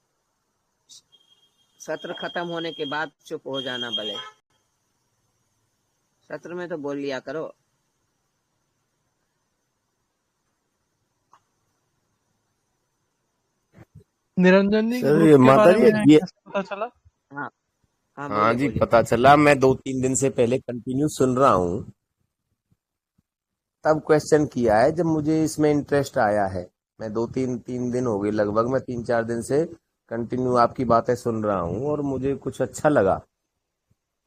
सत्र खत्म होने के बाद चुप हो जाना भले, सत्र में तो बोल लिया करो। निरंजन जी, सर ग्रुप ये के माता बारे जी में ये कैसे पता चला? हाँ हाँ, हाँ बोलिए जी बोलिए। पता चला, मैं 2-3 दिन से पहले कंटिन्यू सुन रहा हूँ, तब क्वेश्चन किया है जब मुझे इसमें इंटरेस्ट आया है। मैं 2-3 दिन हो गए लगभग, मैं 3-4 दिन से कंटिन्यू आपकी बातें सुन रहा हूँ और मुझे कुछ अच्छा लगा।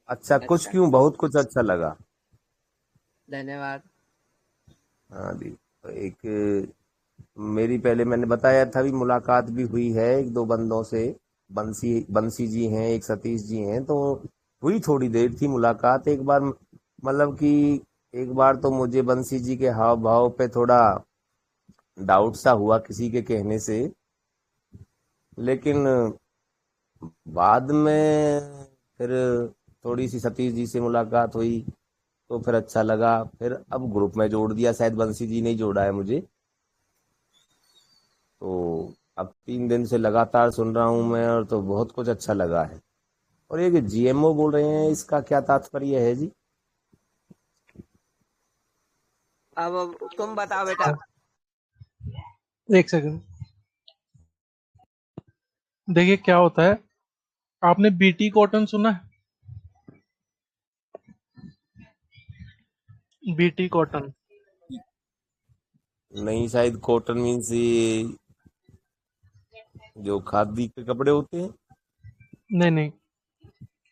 अच्छा कुछ अच्छा, क्यों, बहुत कुछ अच्छा लगा। धन्यवाद। हाँ जी, तो एक मेरी पहले मैंने बताया था भी, मुलाकात भी हुई है 1-2 बंदों से। बंसी बंसी जी हैं, एक सतीश जी हैं, तो हुई थोड़ी देर थी मुलाकात एक बार। मतलब कि एक बार तो मुझे बंसी जी के हाव भाव पे थोड़ा डाउट सा हुआ किसी के कहने से, लेकिन बाद में फिर थोड़ी सी सतीश जी से मुलाकात हुई तो फिर अच्छा लगा। फिर अब ग्रुप में जोड़ दिया, शायद बंसी जी ने ही जोड़ा है मुझे। तो अब 3 दिन से लगातार सुन रहा हूँ मैं, और तो बहुत कुछ अच्छा लगा है। और ये जीएमओ बोल रहे हैं, इसका क्या तात्पर्य है जी? अब तुम बताओ बेटा। एक सेकंड, देखिए क्या होता है। आपने बीटी कॉटन सुना है? BT cotton. नहीं, शायद कॉटन मीन्स ये जो खादी के कपड़े होते हैं। नहीं नहीं,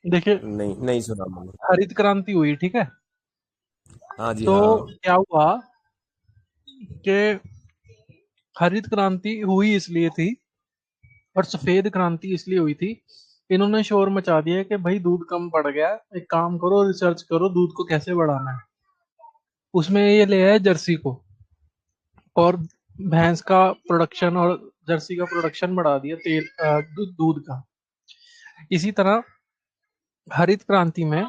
देखिए, नहीं, नहीं सुना मैंने। हरित क्रांति हुई, ठीक है? हाँ जी तो हाँ। क्या हुआ कि हरित क्रांति हुई इसलिए थी और सफेद क्रांति इसलिए हुई थी, इन्होंने शोर मचा दिया कि भाई दूध कम पड़ गया, एक काम करो, रिसर्च करो दूध को कैसे बढ़ाना है। उसमें ये ले आए जर्सी को, और भैंस का प्रोडक्शन और जर्सी का प्रोडक्शन बढ़ा दिया, तेल दूध का। इसी तरह हरित क्रांति में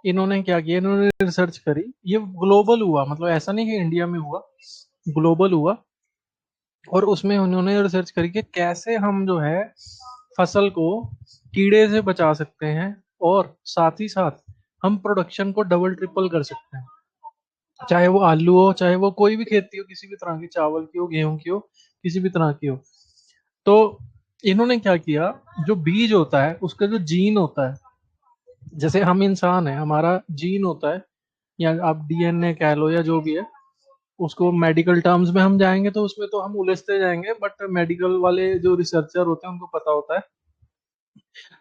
इन्होंने क्या किया, इन्होंने रिसर्च करी। ये ग्लोबल हुआ, मतलब ऐसा नहीं कि इंडिया में हुआ, ग्लोबल हुआ। और उसमें उन्होंने रिसर्च करी कि कैसे हम जो है फसल को कीड़े से बचा सकते हैं, और साथ ही साथ हम प्रोडक्शन को डबल ट्रिपल कर सकते हैं। चाहे वो आलू हो, चाहे वो कोई भी खेती हो, किसी भी तरह की, चावल की हो, गेहूं की हो, किसी भी तरह की हो। तो इन्होंने क्या किया, जो बीज होता है उसका जो जीन होता है, जैसे हम इंसान है, हमारा जीन होता है, या आप डीएनए कह लो या जो भी है, उसको मेडिकल टर्म्स में हम जाएंगे तो उसमें तो हम उलझते जाएंगे, बट मेडिकल वाले जो रिसर्चर होते हैं उनको पता होता है।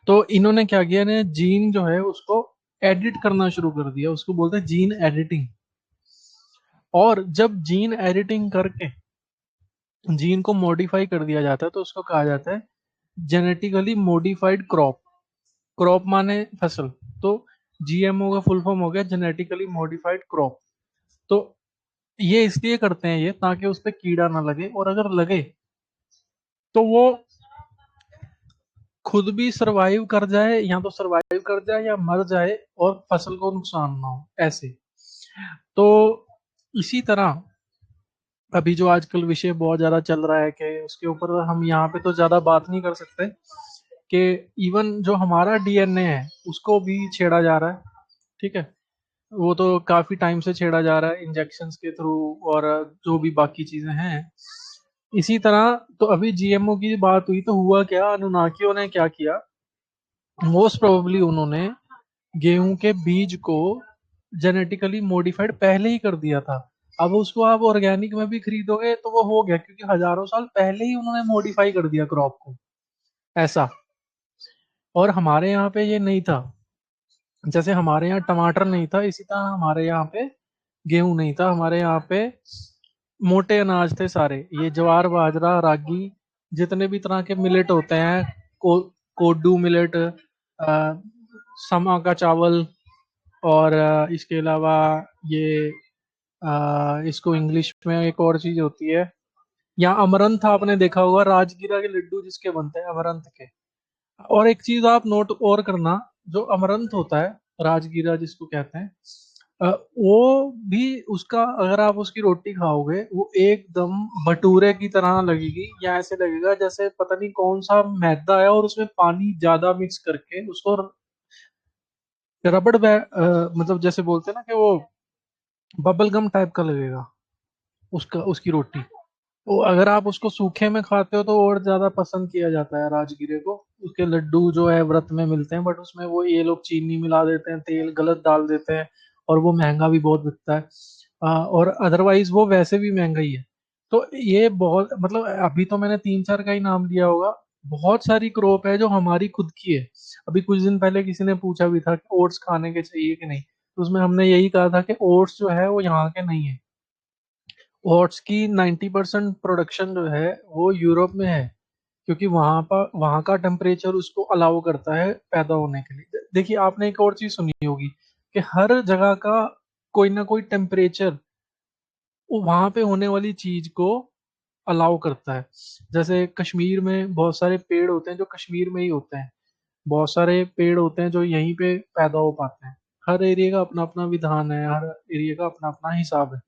तो इन्होंने क्या किया, ने जीन जो है उसको एडिट करना शुरू कर दिया, उसको बोलते हैं जीन एडिटिंग। और जब जीन एडिटिंग करके जीन को मॉडिफाई कर दिया जाता है तो उसको कहा जाता है जेनेटिकली मॉडिफाइड क्रॉप। क्रॉप माने फसल, तो जीएमओ का फुल फॉर्म हो गया जेनेटिकली मॉडिफाइड क्रॉप। तो ये इसलिए करते हैं ये, ताकि उस पर कीड़ा ना लगे, और अगर लगे तो वो खुद भी सरवाइव कर जाए, या तो सरवाइव कर जाए या मर जाए, और फसल को नुकसान ना हो, ऐसे। तो इसी तरह अभी जो आजकल विषय बहुत ज्यादा चल रहा है, कि उसके ऊपर हम यहाँ पे तो ज्यादा बात नहीं कर सकते, कि इवन जो हमारा डीएनए है उसको भी छेड़ा जा रहा है, ठीक है? वो तो काफी टाइम से छेड़ा जा रहा है इंजेक्शंस के थ्रू, और जो भी बाकी चीजें हैं। इसी तरह तो अभी जीएमओ की बात हुई तो हुआ क्या, अनुनाकियों ने क्या किया, मोस्ट प्रोबेबली उन्होंने गेहूं के बीज को जेनेटिकली मॉडिफाइड पहले ही कर दिया था। अब उसको आप ऑर्गेनिक में भी खरीदोगे तो वो हो गया, क्योंकि हजारों साल पहले ही उन्होंने मॉडिफाई कर दिया क्रॉप को, ऐसा। और हमारे यहाँ पे ये नहीं था, जैसे हमारे यहाँ टमाटर नहीं था, इसी तरह हमारे यहाँ पे गेहूं नहीं था। हमारे यहाँ पे मोटे अनाज थे सारे, ये ज्वार, बाजरा, रागी, जितने भी तरह के मिलेट होते हैं, कोडू मिलेट, समा का चावल, और इसके अलावा ये इसको इंग्लिश में एक और चीज होती है, यहाँ अमरंथ आपने देखा होगा, राजगीरा के लड्डू जिसके बनते हैं अमरंथ के। और एक चीज आप नोट और करना, जो अमरंथ होता है राजगीरा जिसको कहते हैं, वो भी उसका अगर आप उसकी रोटी खाओगे वो एकदम भटूरे की तरह लगेगी, या ऐसे लगेगा जैसे पता नहीं कौन सा मैदा है और उसमें पानी ज्यादा मिक्स करके उसको मतलब जैसे बोलते हैं ना कि वो बबल गम टाइप का लगेगा उसका, उसकी रोटी। तो अगर आप उसको सूखे में खाते हो तो और ज्यादा पसंद किया जाता है राजगीरे को। उसके लड्डू जो है व्रत में मिलते हैं, बट उसमें वो ये लोग चीनी मिला देते हैं, तेल गलत डाल देते हैं, और वो महंगा भी बहुत बिकता है। और अदरवाइज वो वैसे भी महंगा ही है। तो ये बहुत, मतलब अभी तो मैंने तीन चार का ही नाम लिया होगा, बहुत सारी क्रॉप है जो हमारी खुद की है। अभी कुछ दिन पहले किसी ने पूछा भी था कि ओट्स खाने के चाहिए कि नहीं, तो उसमें हमने यही कहा था कि ओट्स जो है वो यहाँ के नहीं है। ओट्स की 90% प्रोडक्शन जो है वो यूरोप में है, क्योंकि वहाँ का टेम्परेचर उसको अलाउ करता है पैदा होने के लिए। देखिए आपने एक और चीज सुनी होगी कि हर जगह का कोई ना कोई टेम्परेचर वहां पे होने वाली चीज को अलाउ करता है। जैसे कश्मीर में बहुत सारे पेड़ होते हैं जो कश्मीर में ही होते हैं, बहुत सारे पेड़ होते हैं जो यहीं पे पैदा हो पाते हैं। हर एरिया का अपना अपना विधान है, हर एरिया का अपना अपना हिसाब है।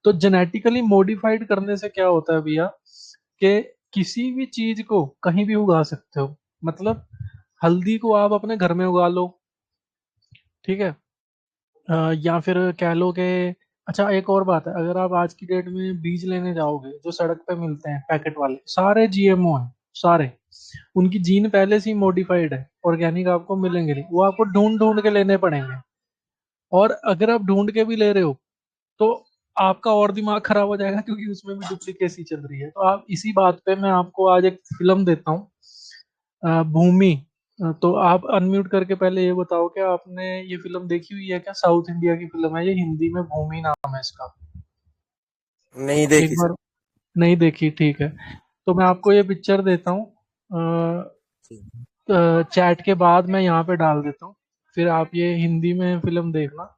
तो जेनेटिकली मॉडिफाइड करने से क्या होता है भैया, कि किसी भी चीज को कहीं भी उगा सकते हो। मतलब हल्दी को आप अपने घर में उगा लो, ठीक है। या फिर कह लो कि, अच्छा एक और बात है, अगर आप आज की डेट में बीज लेने जाओगे जो सड़क पे मिलते हैं पैकेट वाले, सारे जीएमओ हैं सारे। उनकी जीन पहले से ही मॉडिफाइड है, ऑर्गेनिक आपको मिलेंगे नहीं, वो आपको ढूंढ ढूंढ के लेने पड़ेंगे। और अगर आप ढूंढ के भी ले रहे हो तो आपका और दिमाग खराब हो जाएगा, क्योंकि उसमें भी डुप्लीकेसी चल रही है। तो आप इसी बात पे मैं आपको आज एक फिल्म देता हूँ, भूमि। तो आप अनम्यूट करके पहले ये बताओ कि आपने ये फिल्म देखी हुई है क्या? साउथ इंडिया की फिल्म है ये, हिंदी में भूमि नाम है इसका। नहीं एक देखी सर। बार नहीं देखी, ठीक है। तो मैं आपको ये पिक्चर देता हूँ, चैट के बाद मैं यहाँ पे डाल देता हूँ, फिर आप ये हिंदी में फिल्म देखना।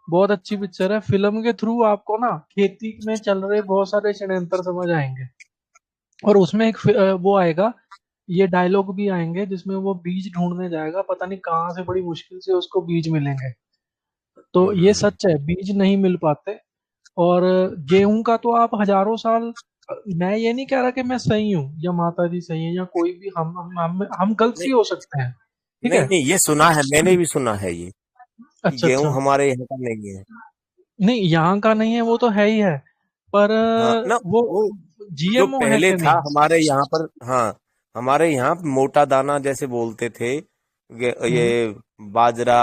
बहुत अच्छी पिक्चर है। फिल्म के थ्रू आपको ना खेती में चल रहे बहुत सारे षड्यंत्र समझ आएंगे। और उसमें एक वो आएगा, ये डायलॉग भी आएंगे जिसमें वो बीज ढूंढने जाएगा, पता नहीं कहाँ से बड़ी मुश्किल से उसको बीज मिलेंगे। तो ये हम्म। सच है, बीज नहीं मिल पाते। और गेहूं का तो आप हजारों साल, मैं ये नहीं कह रहा कि मैं सही हूँ या माता जी सही है या कोई भी, हम गलत नहीं भी हो सकते हैं, ठीक नहीं है। नहीं, ये सुना है, मैंने भी सुना है ये कि अच्छा गेहूं अच्छा। हमारे यहाँ का नहीं है। नहीं यहाँ का नहीं है वो तो है ही है, पर हाँ ना, वो वो जो जीएमओ है पहले कि था नहीं। हमारे यहाँ पर, हाँ, हमारे यहाँ मोटा दाना जैसे बोलते थे, हम्म। ये बाजरा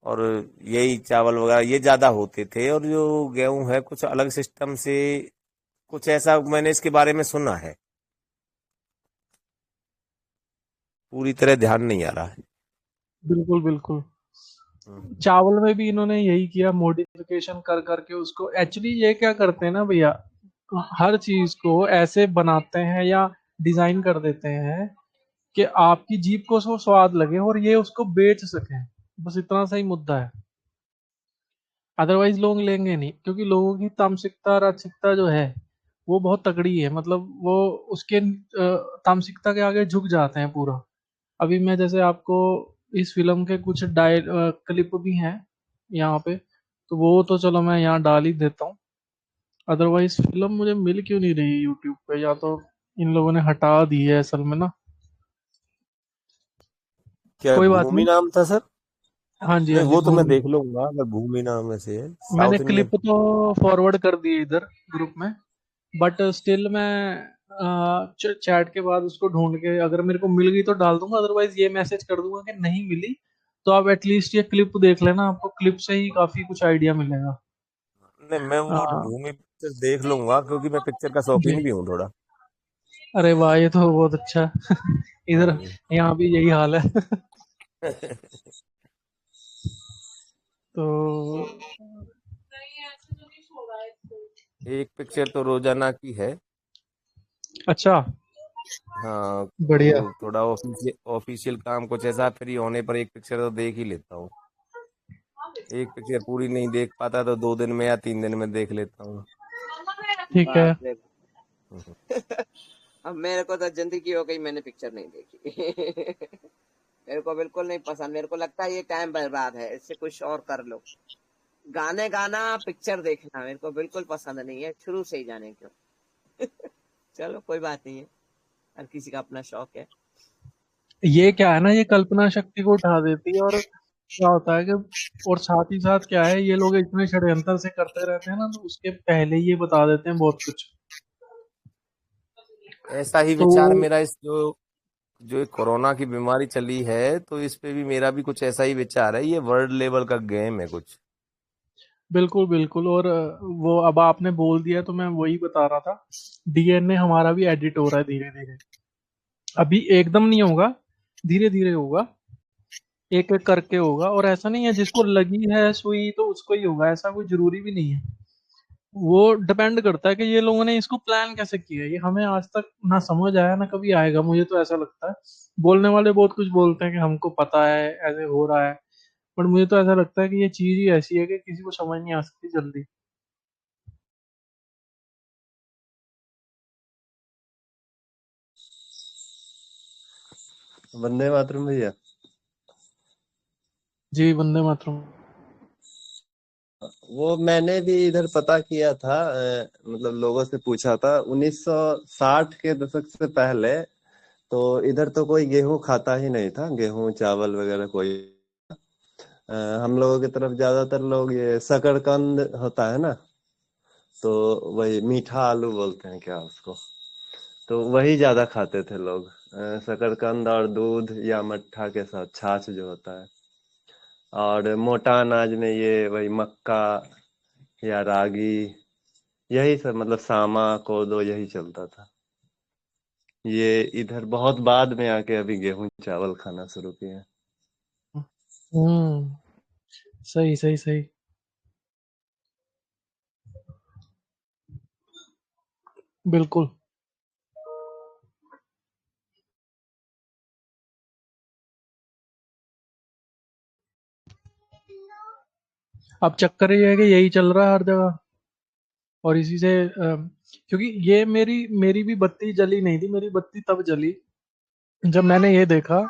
और यही चावल वगैरह ये ज्यादा होते थे, और जो गेहूं है कुछ अलग सिस्टम से, कुछ ऐसा मैंने इसके बारे में सुना है, पूरी तरह ध्यान नहीं आ रहा है। बिल्कुल बिल्कुल। हम्म। चावल में भी इन्होंने यही किया, मॉडिफिकेशन कर करके उसको। एक्चुअली ये क्या करते हैं ना भैया, हर चीज को ऐसे बनाते हैं या डिजाइन कर देते हैं कि आपकी जीभ को उसको स्वाद लगे और ये उसको बेच सकें। बस इतना सा ही मुद्दा है। अदरवाइज लोग लेंगे नहीं, क्योंकि लोगों की तामसिकता राजसिकता जो है वो बहुत तगड़ी है। मतलब वो उसके तामसिकता के आगे झुक जाते हैं पूरा। अभी मैं जैसे आपको इस फिल्म के कुछ क्लिप भी हैं यहाँ पे, तो वो तो चलो मैं यहाँ डाल ही देता हूँ। अदरवाइज फिल्म मुझे मिल क्यों नहीं रही यूट्यूब पे, या तो इन लोगों ने हटा दी है असल में ना। क्या कोई बात भूमि नहीं। नाम था सर? हाँ जी नहीं, हाँ जी, वो तो मैं भूमि। देख लूंगा अगर भूमि नाम ऐसे है, मैंने साउथ इंडियन। क्लिप तो फॉरवर्ड कर दी इधर ग्रुप में, बट स्टिल मैं चैट के बाद उसको ढूंढ के अगर मेरे को मिल गई तो डाल दूंगा, अदरवाइज ये मैसेज कर दूंगा कि नहीं मिली। तो आप एटलीस्ट ये क्लिप देख लेना, आपको क्लिप से ही काफी कुछ आइडिया मिलेगा। नहीं, मैं वो आ, भूमि पिक्चर देख लूंगा, क्योंकि मैं पिक्चर का जी। शौकीन भी हूँ थोड़ा। अरे वाह, ये तो बहुत अच्छा। इधर हम्म। यहाँ भी यही हाल है। तो एक पिक्चर तो रोजाना की है। अच्छा, हाँ, बढ़िया। वो थोड़ा ऑफिशियल ऑफिशियल काम कुछ ऐसा फ्री होने पर एक पिक्चर तो देख ही लेता हूँ। एक पिक्चर पूरी नहीं देख पाता तो 2 दिन में या 3 दिन में देख लेता हूँ। ठीक है। बाप रे। हम्म। अब मेरे को तो जिंदगी हो गई, मैंने पिक्चर नहीं देखी। मेरे को बिल्कुल नहीं पसंद। मेरे को लगता है ये टाइम बर्बाद है, इससे कुछ और कर लो। गाने गाना, पिक्चर देखना मेरे को बिल्कुल पसंद नहीं है, शुरू से ही जाने क्यों। चलो कोई बात नहीं है, हर किसी का अपना शौक है। ये क्या है ना, ये कल्पना शक्ति को उठा देती है। और क्या होता है कि और साथ ही साथ क्या है, ये लोग इतने षड्यंत्र से करते रहते हैं ना, तो उसके पहले ही ये बता देते हैं बहुत कुछ। ऐसा ही तो विचार मेरा इस जो जो ये कोरोना की बीमारी चली है, तो इस पे भी मेरा भी कुछ ऐसा ही विचार है। ये वर्ल्ड लेवल का गेम है कुछ। बिल्कुल बिल्कुल। और वो अब आपने बोल दिया तो मैं वही बता रहा था, डीएनए हमारा भी एडिट हो रहा है धीरे धीरे। अभी एकदम नहीं होगा, धीरे धीरे होगा, एक एक करके होगा। और ऐसा नहीं है जिसको लगी है सुई तो उसको ही होगा, ऐसा कोई जरूरी भी नहीं है। वो डिपेंड करता है कि ये लोगों ने इसको प्लान कैसे किया है। ये हमें आज तक ना समझ आया ना कभी आएगा, मुझे तो ऐसा लगता है। बोलने वाले बहुत कुछ बोलते हैं कि हमको पता है ऐसे हो रहा है, पर मुझे तो ऐसा लगता है कि ये चीज ही ऐसी है कि किसी को समझ नहीं आ सकती जल्दी। वंदे मातरम भैया। जी वंदे मातरम। वो मैंने भी इधर पता किया था, मतलब लोगों से पूछा था 1960 के दशक से पहले तो इधर तो कोई गेहूं खाता ही नहीं था, गेहूं चावल वगैरह कोई। हम लोगों की तरफ ज्यादातर लोग ये शकरकंद होता है ना, तो वही मीठा आलू बोलते हैं क्या उसको, तो वही ज्यादा खाते थे लोग। शकरकंद और दूध या मट्ठा के साथ छाछ जो होता है। और मोटा अनाज में ये वही मक्का या रागी, यही सब, मतलब सामा कोदो यही चलता था। ये इधर बहुत बाद में आके अभी गेहूं चावल खाना शुरू किए हैं। हम्म। सही सही सही। बिल्कुल। अब चक्कर ये है कि यही चल रहा है हर जगह। और इसी से क्योंकि ये मेरी मेरी भी बत्ती जली नहीं थी, मेरी बत्ती तब जली जब मैंने ये देखा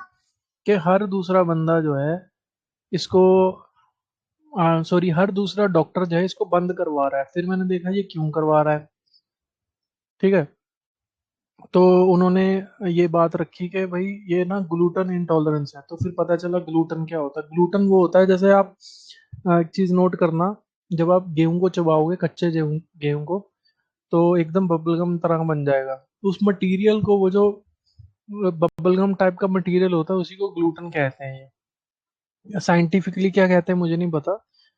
कि हर दूसरा बंदा जो है इसको, सॉरी, हर दूसरा डॉक्टर जो है इसको बंद करवा रहा है। फिर मैंने देखा ये क्यों करवा रहा है। ठीक है। तो उन्होंने ये बात रखी कि भाई ये ना ग्लूटन इंटॉलरेंस है। तो फिर पता चला ग्लूटन क्या होता है। ग्लूटन वो होता है, जैसे आप एक चीज नोट करना, जब आप गेहूं को चबाओगे, कच्चे गेहूं गेहूं को, तो एकदम बबलगम तरह बन जाएगा। तो उस मटेरियल को, वो जो बबलगम टाइप का मटेरियल होता है, उसी को ग्लूटन कहते हैं। ये साइंटिफिकली क्या कहते हैं मुझे नहीं पता,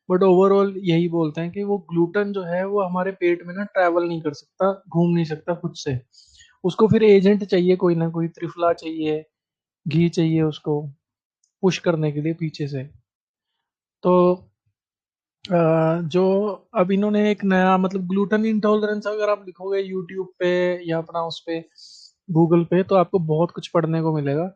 बट ओवरऑल यही बोलते हैं कि वो ग्लूटन जो है वो हमारे पेट में ना ट्रैवल नहीं कर सकता, घूम नहीं सकता खुद से। उसको फिर एजेंट चाहिए, कोई ना कोई त्रिफला चाहिए, घी चाहिए उसको पुश करने के लिए पीछे से। तो जो अब इन्होंने एक नया, मतलब ग्लूटन इंटॉलरेंस अगर आप लिखोगे यूट्यूब पे या अपना उस पे गूगल पे, तो आपको बहुत कुछ पढ़ने को मिलेगा।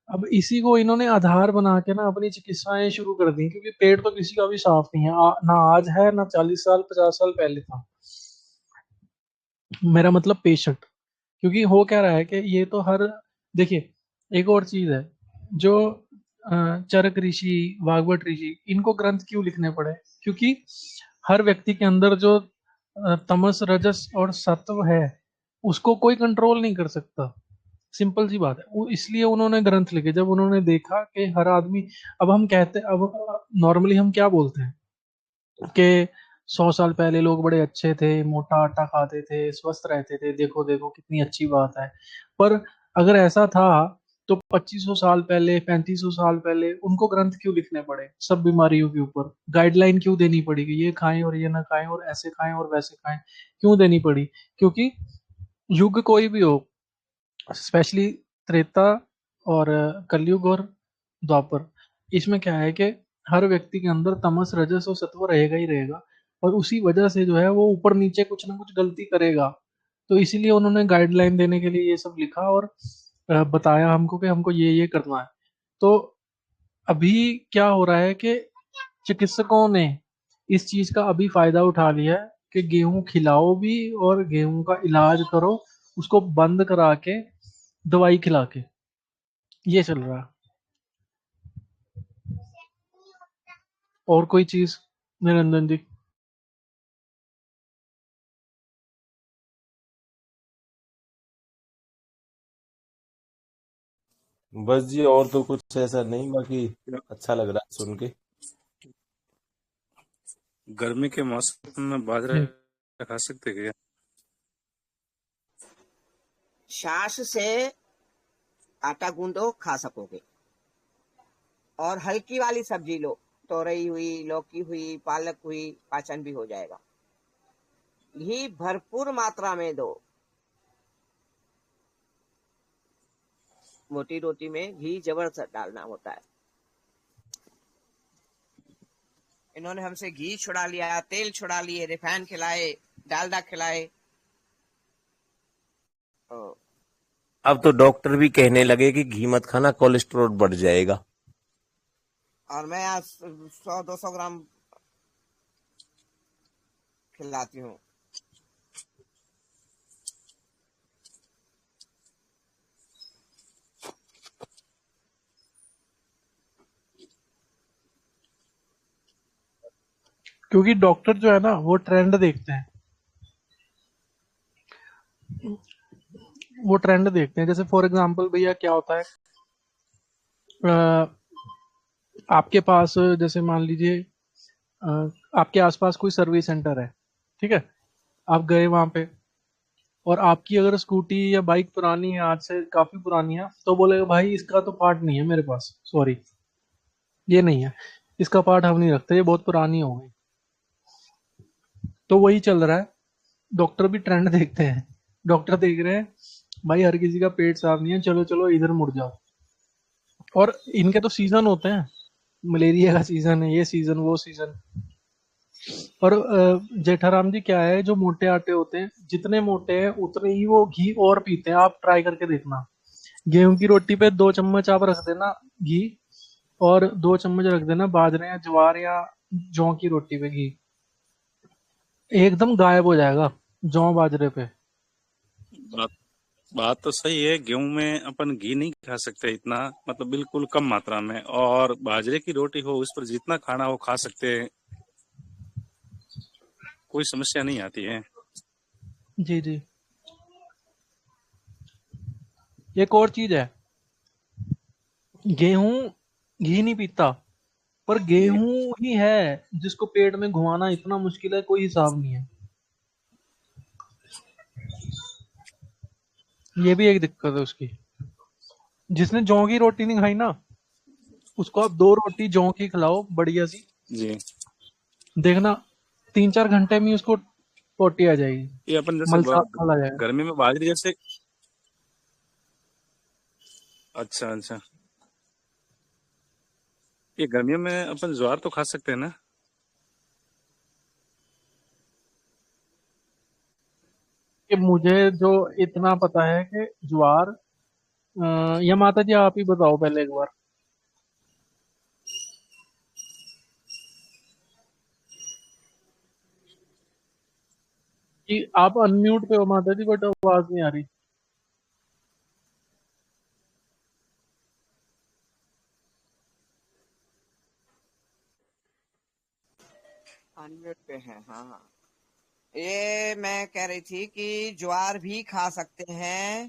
अब इसी को इन्होंने आधार बना के ना अपनी चिकित्साएं शुरू कर दी, क्योंकि पेट तो किसी का भी साफ नहीं है। ना आज है, ना 40 साल 50 साल पहले था। मेरा मतलब पेशेंट। क्योंकि हो क्या रहा है कि ये तो हर, देखिए, एक और चीज है जो चरक ऋषि, वाग्भट ऋषि, इनको ग्रंथ क्यों लिखने पड़े? क्योंकि हर व्यक्ति के अंदर जो तमस रजस और सत्व है, उसको कोई कंट्रोल नहीं कर सकता। सिंपल सी बात है। वो इसलिए उन्होंने ग्रंथ लिखे, जब उन्होंने देखा कि हर आदमी, अब हम कहते, अब नॉर्मली हम क्या बोलते हैं कि 100 साल पहले लोग बड़े अच्छे थे, मोटा आटा खाते थे, स्वस्थ रहते थे, देखो देखो कितनी अच्छी बात है। पर अगर ऐसा था तो 2500 साल पहले, 3500 साल पहले उनको ग्रंथ क्यों लिखने पड़े सब बीमारियों के ऊपर? गाइडलाइन क्यों देनी पड़ी कि ये खाएं और ये ना खाएं, और ऐसे खाएं और वैसे खाएं? क्यों देनी पड़ी? क्योंकि युग कोई भी हो, स्पेशली त्रेता और कलयुग और द्वापर, इसमें क्या है कि हर व्यक्ति के अंदर तमस रजस और सत्व रहेगा ही रहेगा। और उसी वजह से जो है वो ऊपर नीचे कुछ ना कुछ गलती करेगा। तो इसीलिए उन्होंने गाइडलाइन देने के लिए ये सब लिखा और बताया हमको कि हमको ये करना है। तो अभी क्या हो रहा है कि चिकित्सकों ने इस चीज का अभी फायदा उठा लिया है कि गेहूं खिलाओ भी और गेहूं का इलाज करो, उसको बंद करा के दवाई खिला के, ये चल रहा है। और कोई चीज निरंजन जी? बस जी, और तो कुछ ऐसा नहीं, बाकी अच्छा लग रहा है सुन के। गर्मी के मौसम में बाजरा जी। खा सकते क्या? छाछ से आटा गूंदो, खा सकोगे। और हल्की वाली सब्जी लो, तोरई हुई, लौकी हुई, पालक हुई, पाचन भी हो जाएगा। घी भरपूर मात्रा में दो। मोटी रोटी में घी जबरदस्त डालना होता है। इन्होंने हमसे घी छुड़ा लिया, तेल छुड़ा लिए, रिफाइन खिलाए, डालडा खिलाए। तो अब तो डॉक्टर भी कहने लगे कि घी मत खाना, कोलेस्ट्रॉल बढ़ जाएगा। और मैं आज 100-200 ग्राम खिलाती हूँ। क्योंकि डॉक्टर जो है ना वो ट्रेंड देखते हैं, वो ट्रेंड देखते हैं। जैसे फॉर एग्जांपल भैया क्या होता है, आपके पास जैसे मान लीजिए आपके आसपास कोई सर्विस सेंटर है, ठीक है, आप गए वहां पे, और आपकी अगर स्कूटी या बाइक पुरानी है, आज से काफी पुरानी है, तो बोलेगा भाई इसका तो पार्ट नहीं है मेरे पास, सॉरी ये नहीं है, इसका पार्ट हम नहीं रखते, ये बहुत पुरानी हो गई। तो वही चल रहा है, डॉक्टर भी ट्रेंड देखते हैं। डॉक्टर देख रहे हैं भाई हर किसी का पेट साफ नहीं है, चलो चलो इधर मुड़ जाओ। और इनके तो सीजन होते हैं, मलेरिया का सीजन है, ये सीजन वो सीजन। और जेठाराम जी क्या है, जो मोटे आटे होते हैं जितने मोटे हैं उतने ही वो घी और पीते हैं। आप ट्राई करके देखना, गेहूं की रोटी पे 2 चम्मच आप रख देना घी, और 2 चम्मच रख देना बाजरे या ज्वार या जौ की रोटी पे घी, एकदम गायब हो जाएगा जौ बाजरे पे। बात बात तो सही है, गेहूं में अपन घी नहीं खा सकते इतना, मतलब बिल्कुल कम मात्रा में। और बाजरे की रोटी हो, उस पर जितना खाना हो खा सकते हैं, कोई समस्या नहीं आती है। जी जी। एक और चीज है, गेहूं घी नहीं पीता, पर गेहूं ही है जिसको पेट में घुमाना इतना मुश्किल है, कोई हिसाब नहीं है। ये भी एक दिक्कत है उसकी। जिसने जौ की रोटी नहीं खाई ना, उसको आप 2 रोटी जौ की खिलाओ बढ़िया सी, जी, देखना 3-4 घंटे में ही उसको पोटी आ जाएगी, ये अपन जैसे मल आ जाएगा। गर्मी में बाजरे जैसे। अच्छा अच्छा, ये गर्मियों में अपन ज्वार तो खा सकते हैं ना? कि मुझे जो इतना पता है कि ज्वार, या माता जी आप ही बताओ पहले एक बार। कि आप अनम्यूट पे हो माता जी, बट आवाज नहीं आ रही। अनम्यूट पे है, हाँ हाँ। ये मैं कह रही थी कि ज्वार भी खा सकते हैं,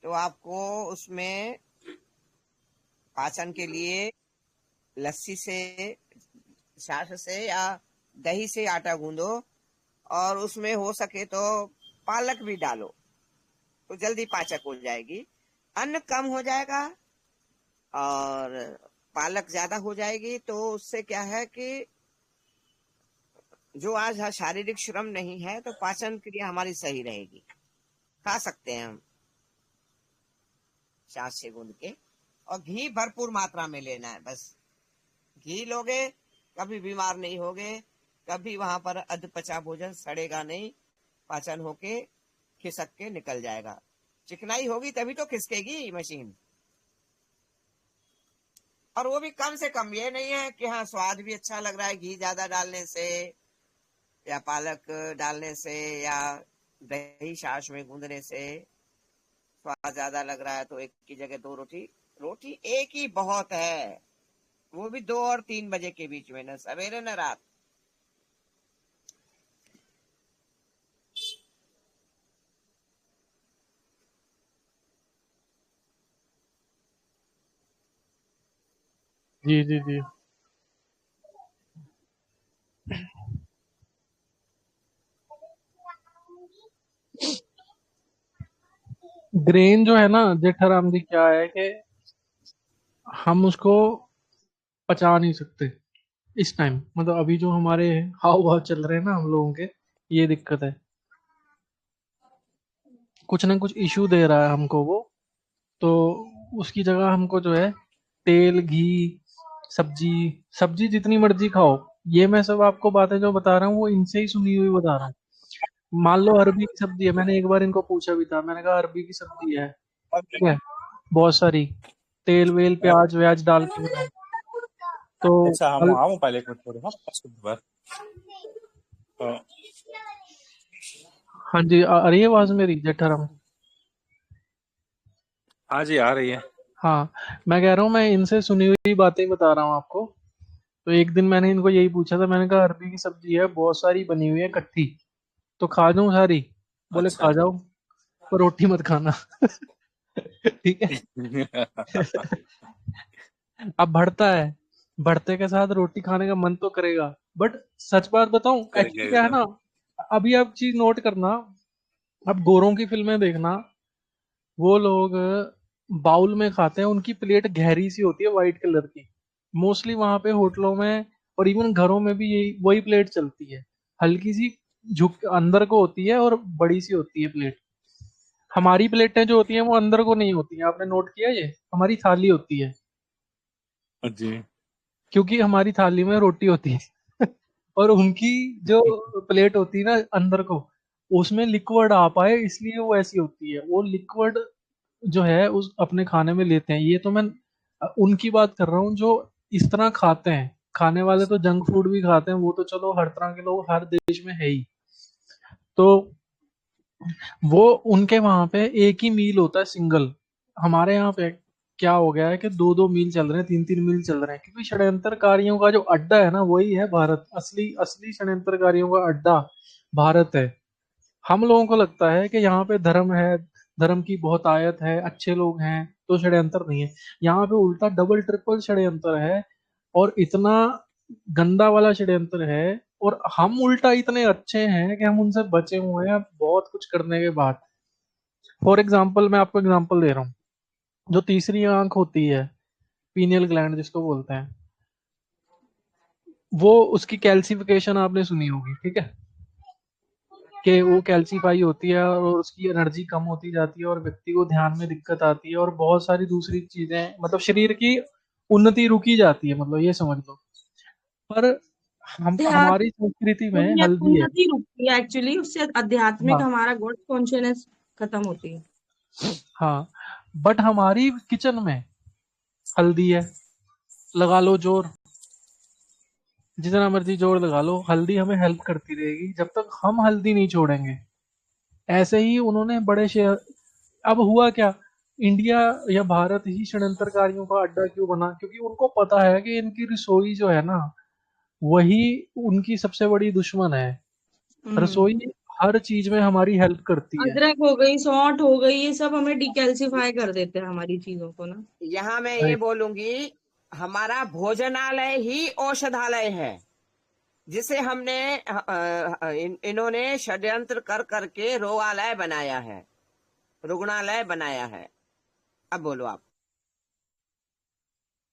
तो आपको उसमें पाचन के लिए लस्सी से, छाछ से या दही से आटा गूंदो, और उसमें हो सके तो पालक भी डालो, तो जल्दी पाचक हो जाएगी। अन्न कम हो जाएगा और पालक ज्यादा हो जाएगी, तो उससे क्या है कि जो आज शारीरिक श्रम नहीं है, तो पाचन क्रिया हमारी सही रहेगी। खा सकते हैं हम छाछ से गूंद के। और घी भरपूर मात्रा में लेना है, बस घी लोगे कभी बीमार नहीं होगे, कभी वहां पर अध पचा भोजन सड़ेगा नहीं, पाचन होके खिसक के निकल जाएगा। चिकनाई होगी तभी तो खिसकेगी मशीन। और वो भी कम से कम, ये नहीं है कि हाँ स्वाद भी अच्छा लग रहा है घी ज्यादा डालने से या पालक डालने से या दही छाछ में गूंदने से स्वाद ज्यादा लग रहा है तो एक की जगह 2 रोटी, रोटी एक ही बहुत है। वो भी 2 और 3 बजे के बीच में, न सवेरे न रात। जी जी जी। ग्रेन जो है ना जेठाराम जी, क्या है कि हम उसको पचा नहीं सकते इस टाइम। मतलब अभी जो हमारे हाव भाव चल रहे हैं ना हम लोगों के, ये दिक्कत है। कुछ ना कुछ इशू दे रहा है हमको वो। तो उसकी जगह हमको जो है तेल घी सब्जी, सब्जी जितनी मर्जी खाओ। ये मैं सब आपको बातें जो बता रहा हूँ वो इनसे ही सुनी हुई बता रहा हूँ। मान लो अरबी की सब्जी है, मैंने एक बार इनको पूछा भी था, मैंने कहा अरबी की सब्जी है, ठीक है, बहुत सारी तेल वेल प्याज व्याज डाल के बनाओ। तो अच्छा हम कल, हम पहले एक मिनट थोड़े, हाँ बस एक बार। अ, हाँ जी, आ रही है आवाज मेरी जेठाराम जी? हाँ जी आ रही है। हाँ, मैं कह रहा हूँ मैं इनसे सुनी हुई बातें ही बता रहा हूँ आपको। तो एक दिन मैंने इनको यही पूछा था, मैंने कहा अरबी की सब्जी है बहुत सारी बनी हुई है इकट्ठी, तो खा जाऊं सारी? बोले अच्छा। खा जाओ, पर रोटी मत खाना। ठीक है। अब भरता है, भरते के साथ रोटी खाने का मन तो करेगा, बट सच बात बताऊं करेंगे एक्चुअली क्या है एकदम। ना, अभी आप चीज नोट करना, अब गोरों की फिल्में देखना, वो लोग बाउल में खाते हैं, उनकी प्लेट गहरी सी होती है वाइट कलर की। मोस्टली वहां पे होटलों में और इवन घरों में भी यही वही प्लेट चलती है, हल्की सी झुक अंदर को होती है और बड़ी सी होती है प्लेट। हमारी प्लेटें जो होती हैं वो अंदर को नहीं होती हैं, आपने नोट किया ये? हमारी थाली होती है, जी। क्योंकि हमारी थाली में रोटी होती है। और उनकी जो प्लेट होती है ना अंदर को, उसमें लिक्विड आ पाए इसलिए वो ऐसी होती है। वो लिक्विड जो है उस अपने खाने में लेते हैं। ये तो मैं उनकी बात कर रहा हूँ जो इस तरह खाते हैं। खाने वाले तो जंक फूड भी खाते हैं, वो तो चलो हर तरह के लोग हर देश में है ही। तो वो उनके वहां पे एक ही मील होता है सिंगल। हमारे यहाँ पे क्या हो गया है कि दो दो मील चल रहे हैं, तीन तीन मील चल रहे हैं, क्योंकि षड्यंत्रकारियों का जो अड्डा है ना वही है भारत। असली असली षड्यंत्रकारियों का अड्डा भारत है। हम लोगों को लगता है कि यहाँ पे धर्म है, धर्म की बहुत आयत है, अच्छे लोग हैं, तो षड्यंत्र नहीं है। यहाँ पे उल्टा डबल ट्रिपल षड्यंत्र है, और इतना गंदा वाला षड्यंत्र है। और हम उल्टा इतने अच्छे हैं कि हम उनसे बचे हुए हैं बहुत कुछ करने के बाद। फॉर एग्जाम्पल, मैं आपको एग्जाम्पल दे रहा हूँ, जो तीसरी आंख होती है, पीनियल ग्लैंड जिसको बोलते हैं, वो उसकी कैल्सिफिकेशन आपने सुनी होगी, ठीक है, कि वो कैल्सीफाई होती है और उसकी एनर्जी कम होती जाती है और व्यक्ति को ध्यान में दिक्कत आती है और बहुत सारी दूसरी चीजें, मतलब शरीर की उन्नति रुकी जाती है, मतलब ये समझ लो। पर हम अध्यात्म हमारी संस्कृति में हल्दी है। उन्नति रुकती है एक्चुअली, उससे आध्यात्मिक हाँ हमारा गॉड कॉन्शियसनेस खत्म होती है। हाँ, बट हमारी किचन में हल्दी है, लगा लो जोर, जितना मर्जी जोर लगा लो, हल्दी हमें हेल्प करती रहेगी जब तक हम हल्दी नहीं छोड़ेंगे। ऐसे ही उन्होंने बड़े शहर, अब हुआ क्या, इंडिया या भारत ही षड्यंत्रकारियों का अड्डा क्यों बना? क्योंकि उनको पता है कि इनकी रसोई जो है ना, वही उनकी सबसे बड़ी दुश्मन है। हम्म। रसोई हर चीज में हमारी हेल्प करती है। अदरक हो गई, सौंठ हो गई, ये सब हमें डिकैल्सिफाई कर देते हैं हमारी चीजों को ना। यहाँ मैं ये राइट। बोलूंगी, हमारा भोजनालय ही औषधालय है, जिसे हमने इन्होंने षड्यंत्र कर करके रोगालय बनाया है, रुग्णालय बनाया है। अब बोलो आप।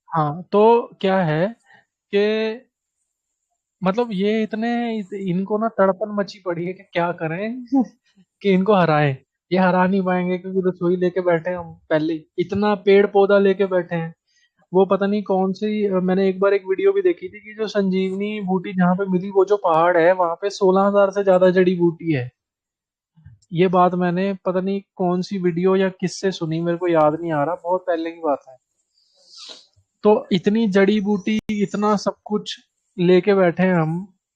हाँ, तो क्या है कि मतलब ये इतने इनको ना तड़पन मची पड़ी है कि क्या करें। कि इनको हराएं। ये हरा नहीं पाएंगे क्योंकि रसोई लेके बैठे हैं हम पहले ही, इतना पेड़ पौधा लेके बैठे हैं। वो पता नहीं कौन सी, मैंने एक बार एक वीडियो भी देखी थी कि जो संजीवनी बूटी जहाँ पे मिली, वो जो पहाड़ है वहां पे 16,000 से ज्यादा जड़ी बूटी है। ये बात मैंने पता नहीं कौन सी वीडियो या किससे सुनी, मेरे को याद नहीं आ रहा, बहुत पहले की बात है। तो इतनी जड़ी बूटी, इतना सब कुछ लेके बैठे हैं हम,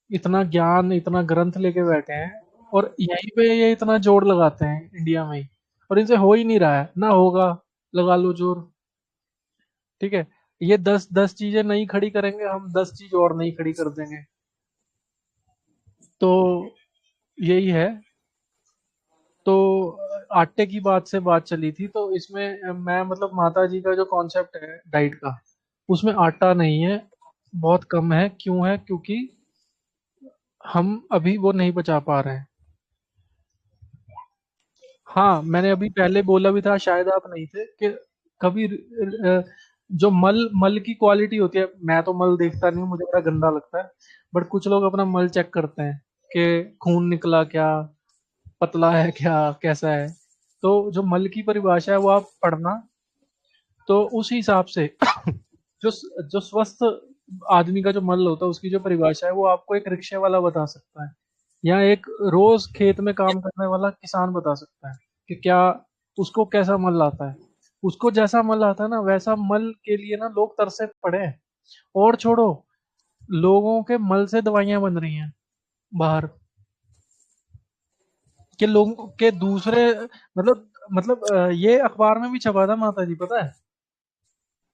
इतना ज्ञान इतना ग्रंथ लेके बैठे हैं, और यहीं पे ये इतना जोर लगाते हैं इंडिया में ही, और इनसे हो ही नहीं रहा है ना, होगा, लगा लो जोर, ठीक है। ये 10 चीजें नहीं खड़ी करेंगे, हम 10 चीज और नहीं खड़ी कर देंगे। तो यही है। तो आटे की बात से बात चली थी, तो इसमें मैं मतलब माता जी का जो कॉन्सेप्ट है डाइट का, उसमें आटा नहीं है, बहुत कम है। क्यों है? क्योंकि हम अभी वो नहीं बचा पा रहे हैं। हाँ, मैंने अभी पहले बोला भी था, शायद आप नहीं थे, कि कभी जो मल मल की क्वालिटी होती है, मैं तो मल देखता नहीं हूँ, मुझे बड़ा गंदा लगता है, बट कुछ लोग अपना मल चेक करते हैं कि खून निकला क्या, पतला है क्या, कैसा है। तो जो मल की परिभाषा है वो आप पढ़ना, तो उस हिसाब से जो जो स्वस्थ आदमी का जो मल होता है, उसकी जो परिभाषा है वो आपको एक रिक्शे वाला बता सकता है, या एक रोज खेत में काम करने वाला किसान बता सकता है कि क्या उसको कैसा मल आता है। उसको जैसा मल आता है ना, वैसा मल के लिए ना लोग तरसे पड़े हैं। और छोड़ो, लोगों के मल से दवाइयां बन रही हैं बाहर, कि लोगों के दूसरे ये अखबार में भी छपा था माता जी, पता है,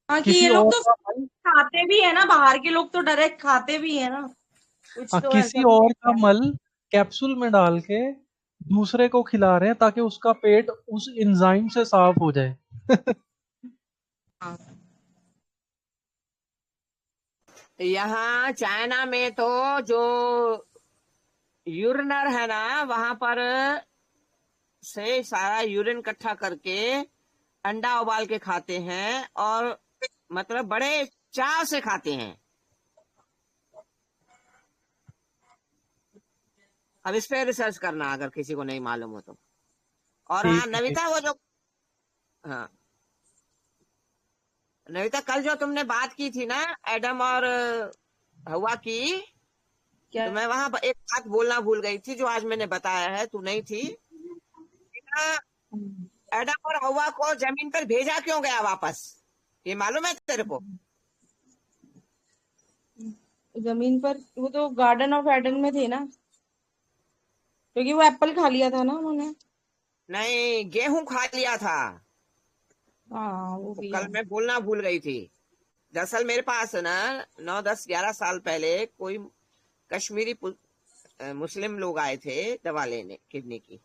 हाँ, कि किसी ये लोग और तो का मल, खाते भी है ना, बाहर के लोग तो डायरेक्ट खाते भी है ना, कुछ तो किसी ऐसा भी और का रहता है। मल कैप्सूल में डाल के दूसरे को खिला रहे हैं, ताकि उसका पेट उस एंजाइम से साफ हो जाए। हाँ। यहाँ चाइना में तो जो यूरिनर है ना, वहां पर से सारा यूरिन इकट्ठा करके अंडा उबाल के खाते हैं, और मतलब बड़े चाव से खाते हैं। अब इस पे रिसर्च करना अगर किसी को नहीं मालूम हो तो। और हाँ ठीक है, ठीक। नविता, वो जो, हाँ नविता, कल जो तुमने बात की थी ना एडम और हवा की, क्या? तो मैं वहां पर एक बात बोलना भूल गई थी जो आज मैंने बताया है, तू नहीं थी। एडम और हवा को जमीन पर भेजा क्यों गया वापस, ये मालूम है तेरे को? जमीन पर वो तो गार्डन ऑफ एडन में थे ना, क्योंकि वो एप्पल खा लिया था ना उन्होंने। नहीं, गेहूं खा लिया था। हाँ, वो वो भी कल है। मैं बोलना भूल गई थी। दरअसल मेरे पास ना 9, 10, 11 साल पहले कोई कश्मीरी मुस्लिम लोग आए थे दवा लेने किडनी की।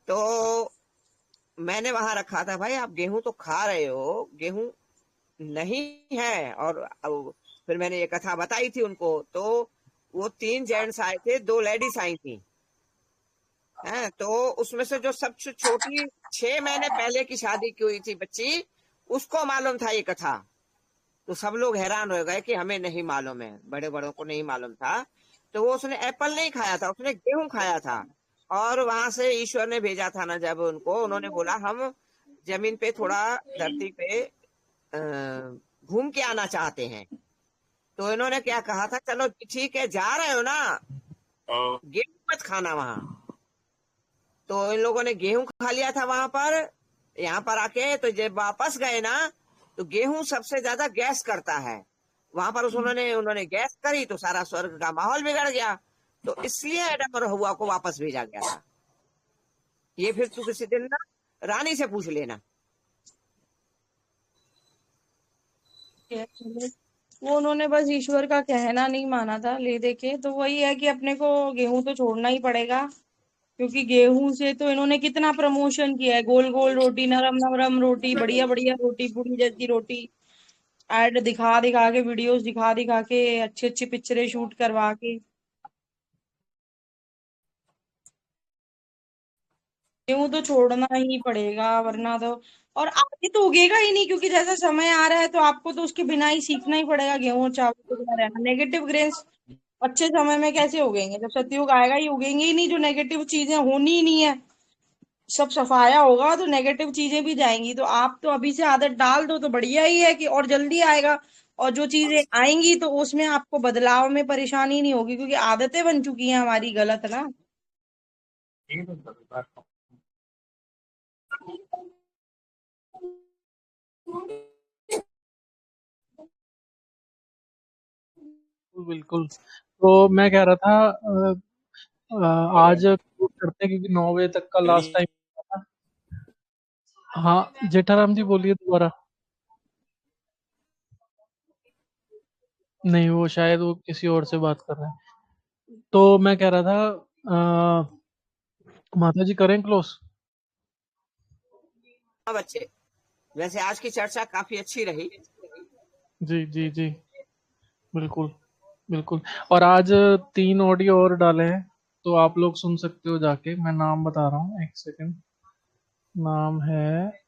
तो मैंने वहां रखा था, भाई आप गेहूं तो खा रहे हो, गेहूं नहीं है। और फिर मैंने ये कथा बताई थी उनको। तो वो 3 जेंट्स आए थे, 2 लेडीज आई थी, हैं। तो उसमें से जो सबसे छोटी 6 महीने पहले की शादी की हुई थी बच्ची, उसको मालूम था ये कथा। तो सब लोग हैरान हो गए कि हमें नहीं मालूम है, बड़े बड़ों को नहीं मालूम था। तो वो उसने एप्पल नहीं खाया था, उसने गेहूं खाया था। और वहां से ईश्वर ने भेजा था ना, जब उनको, उन्होंने बोला हम जमीन पे थोड़ा, धरती पे घूम के आना चाहते हैं। तो इन्होंने क्या कहा था, चलो ठीक है, जा रहे हो ना, गेहूं मत खाना वहां। तो इन लोगों ने गेहूं खा लिया था वहां पर। यहाँ पर आके तो जब वापस गए ना, तो गेहूं सबसे ज्यादा गैस करता है वहां पर। उन्होंने उन्होंने गैस करी तो सारा स्वर्ग का माहौल बिगड़ गया। तो इसलिए एडम और हवा को वापस भेजा गया था। ये फिर तू किसी दिन ना रानी से पूछ लेना। वो उन्होंने बस ईश्वर का कहना नहीं माना था ले दे के, तो वही है कि अपने को गेहूं तो छोड़ना ही पड़ेगा, क्योंकि गेहूं से तो इन्होंने कितना प्रमोशन किया है, गोल गोल रोटी, नरम नरम रोटी, बढ़िया बढ़िया रोटी, पूरी जैसी रोटी, एड दिखा दिखा के, वीडियोस दिखा दिखा के, अच्छी अच्छी पिक्चरें शूट करवा के। गेहूं तो छोड़ना ही पड़ेगा, वरना तो, और आगे तो उगेगा ही नहीं, क्योंकि जैसा समय आ रहा है तो आपको तो उसके बिना ही सीखना ही पड़ेगा, गेहूं और चावल के बिना रहना। नेगेटिव ग्रेन्स अच्छे समय में कैसे उगेंगे? जब सतयुग आएगा ही उगेंगे ही नहीं, जो नेगेटिव चीजें होनी ही नहीं है, सब सफाया होगा तो नेगेटिव चीजें भी जाएंगी। तो आप तो अभी से आदत डाल दो तो बढ़िया ही है, कि और जल्दी आएगा। और जो चीजें आएंगी तो उसमें आपको बदलाव में परेशानी नहीं होगी, क्योंकि आदतें बन चुकी हैं हमारी गलत ना। बिल्कुल। तो मैं कह रहा था, आज क्लोज करते हैं, क्योंकि 9 बजे तक का लास्ट टाइम था। हाँ, जेठाराम जी बोलिए दोबारा। नहीं, वो शायद वो किसी और से बात कर रहे हैं। तो मैं कह रहा था माता जी करें क्लोज। हाँ बच्चे, वैसे आज की चर्चा काफी अच्छी रही। जी जी जी, बिल्कुल बिल्कुल। और आज 3 ऑडियो और डाले हैं, तो आप लोग सुन सकते हो जाके। मैं नाम बता रहा हूँ, एक सेकंड। नाम है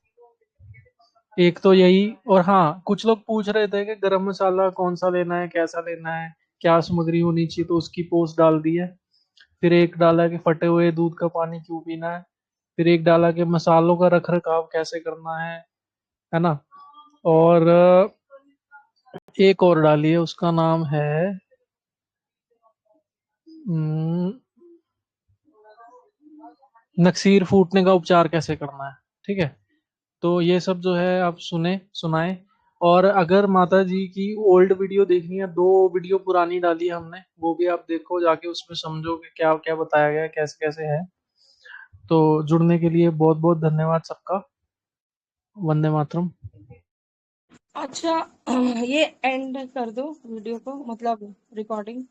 एक तो यही। और हाँ, कुछ लोग पूछ रहे थे कि गरम मसाला कौन सा लेना है, कैसा लेना है, क्या सामग्री होनी चाहिए, तो उसकी पोस्ट डाल दी है। फिर एक डाला कि फटे हुए दूध का पानी क्यों पीना है। फिर एक डाला कि मसालों का रख रखाव कैसे करना है ना। और एक और डाली है, उसका नाम है हम्म, नक्सीर फूटने का उपचार कैसे करना है। ठीक है, तो ये सब जो है आप सुनाए। और अगर माता जी की ओल्ड वीडियो देखनी है, 2 वीडियो पुरानी डाली है हमने, वो भी आप देखो जाके, उसमें समझो कि क्या क्या बताया गया है, कैसे कैसे है। तो जुड़ने के लिए बहुत बहुत धन्यवाद सबका। वंदे मातरम। अच्छा ये एंड कर दो वीडियो को, मतलब रिकॉर्डिंग।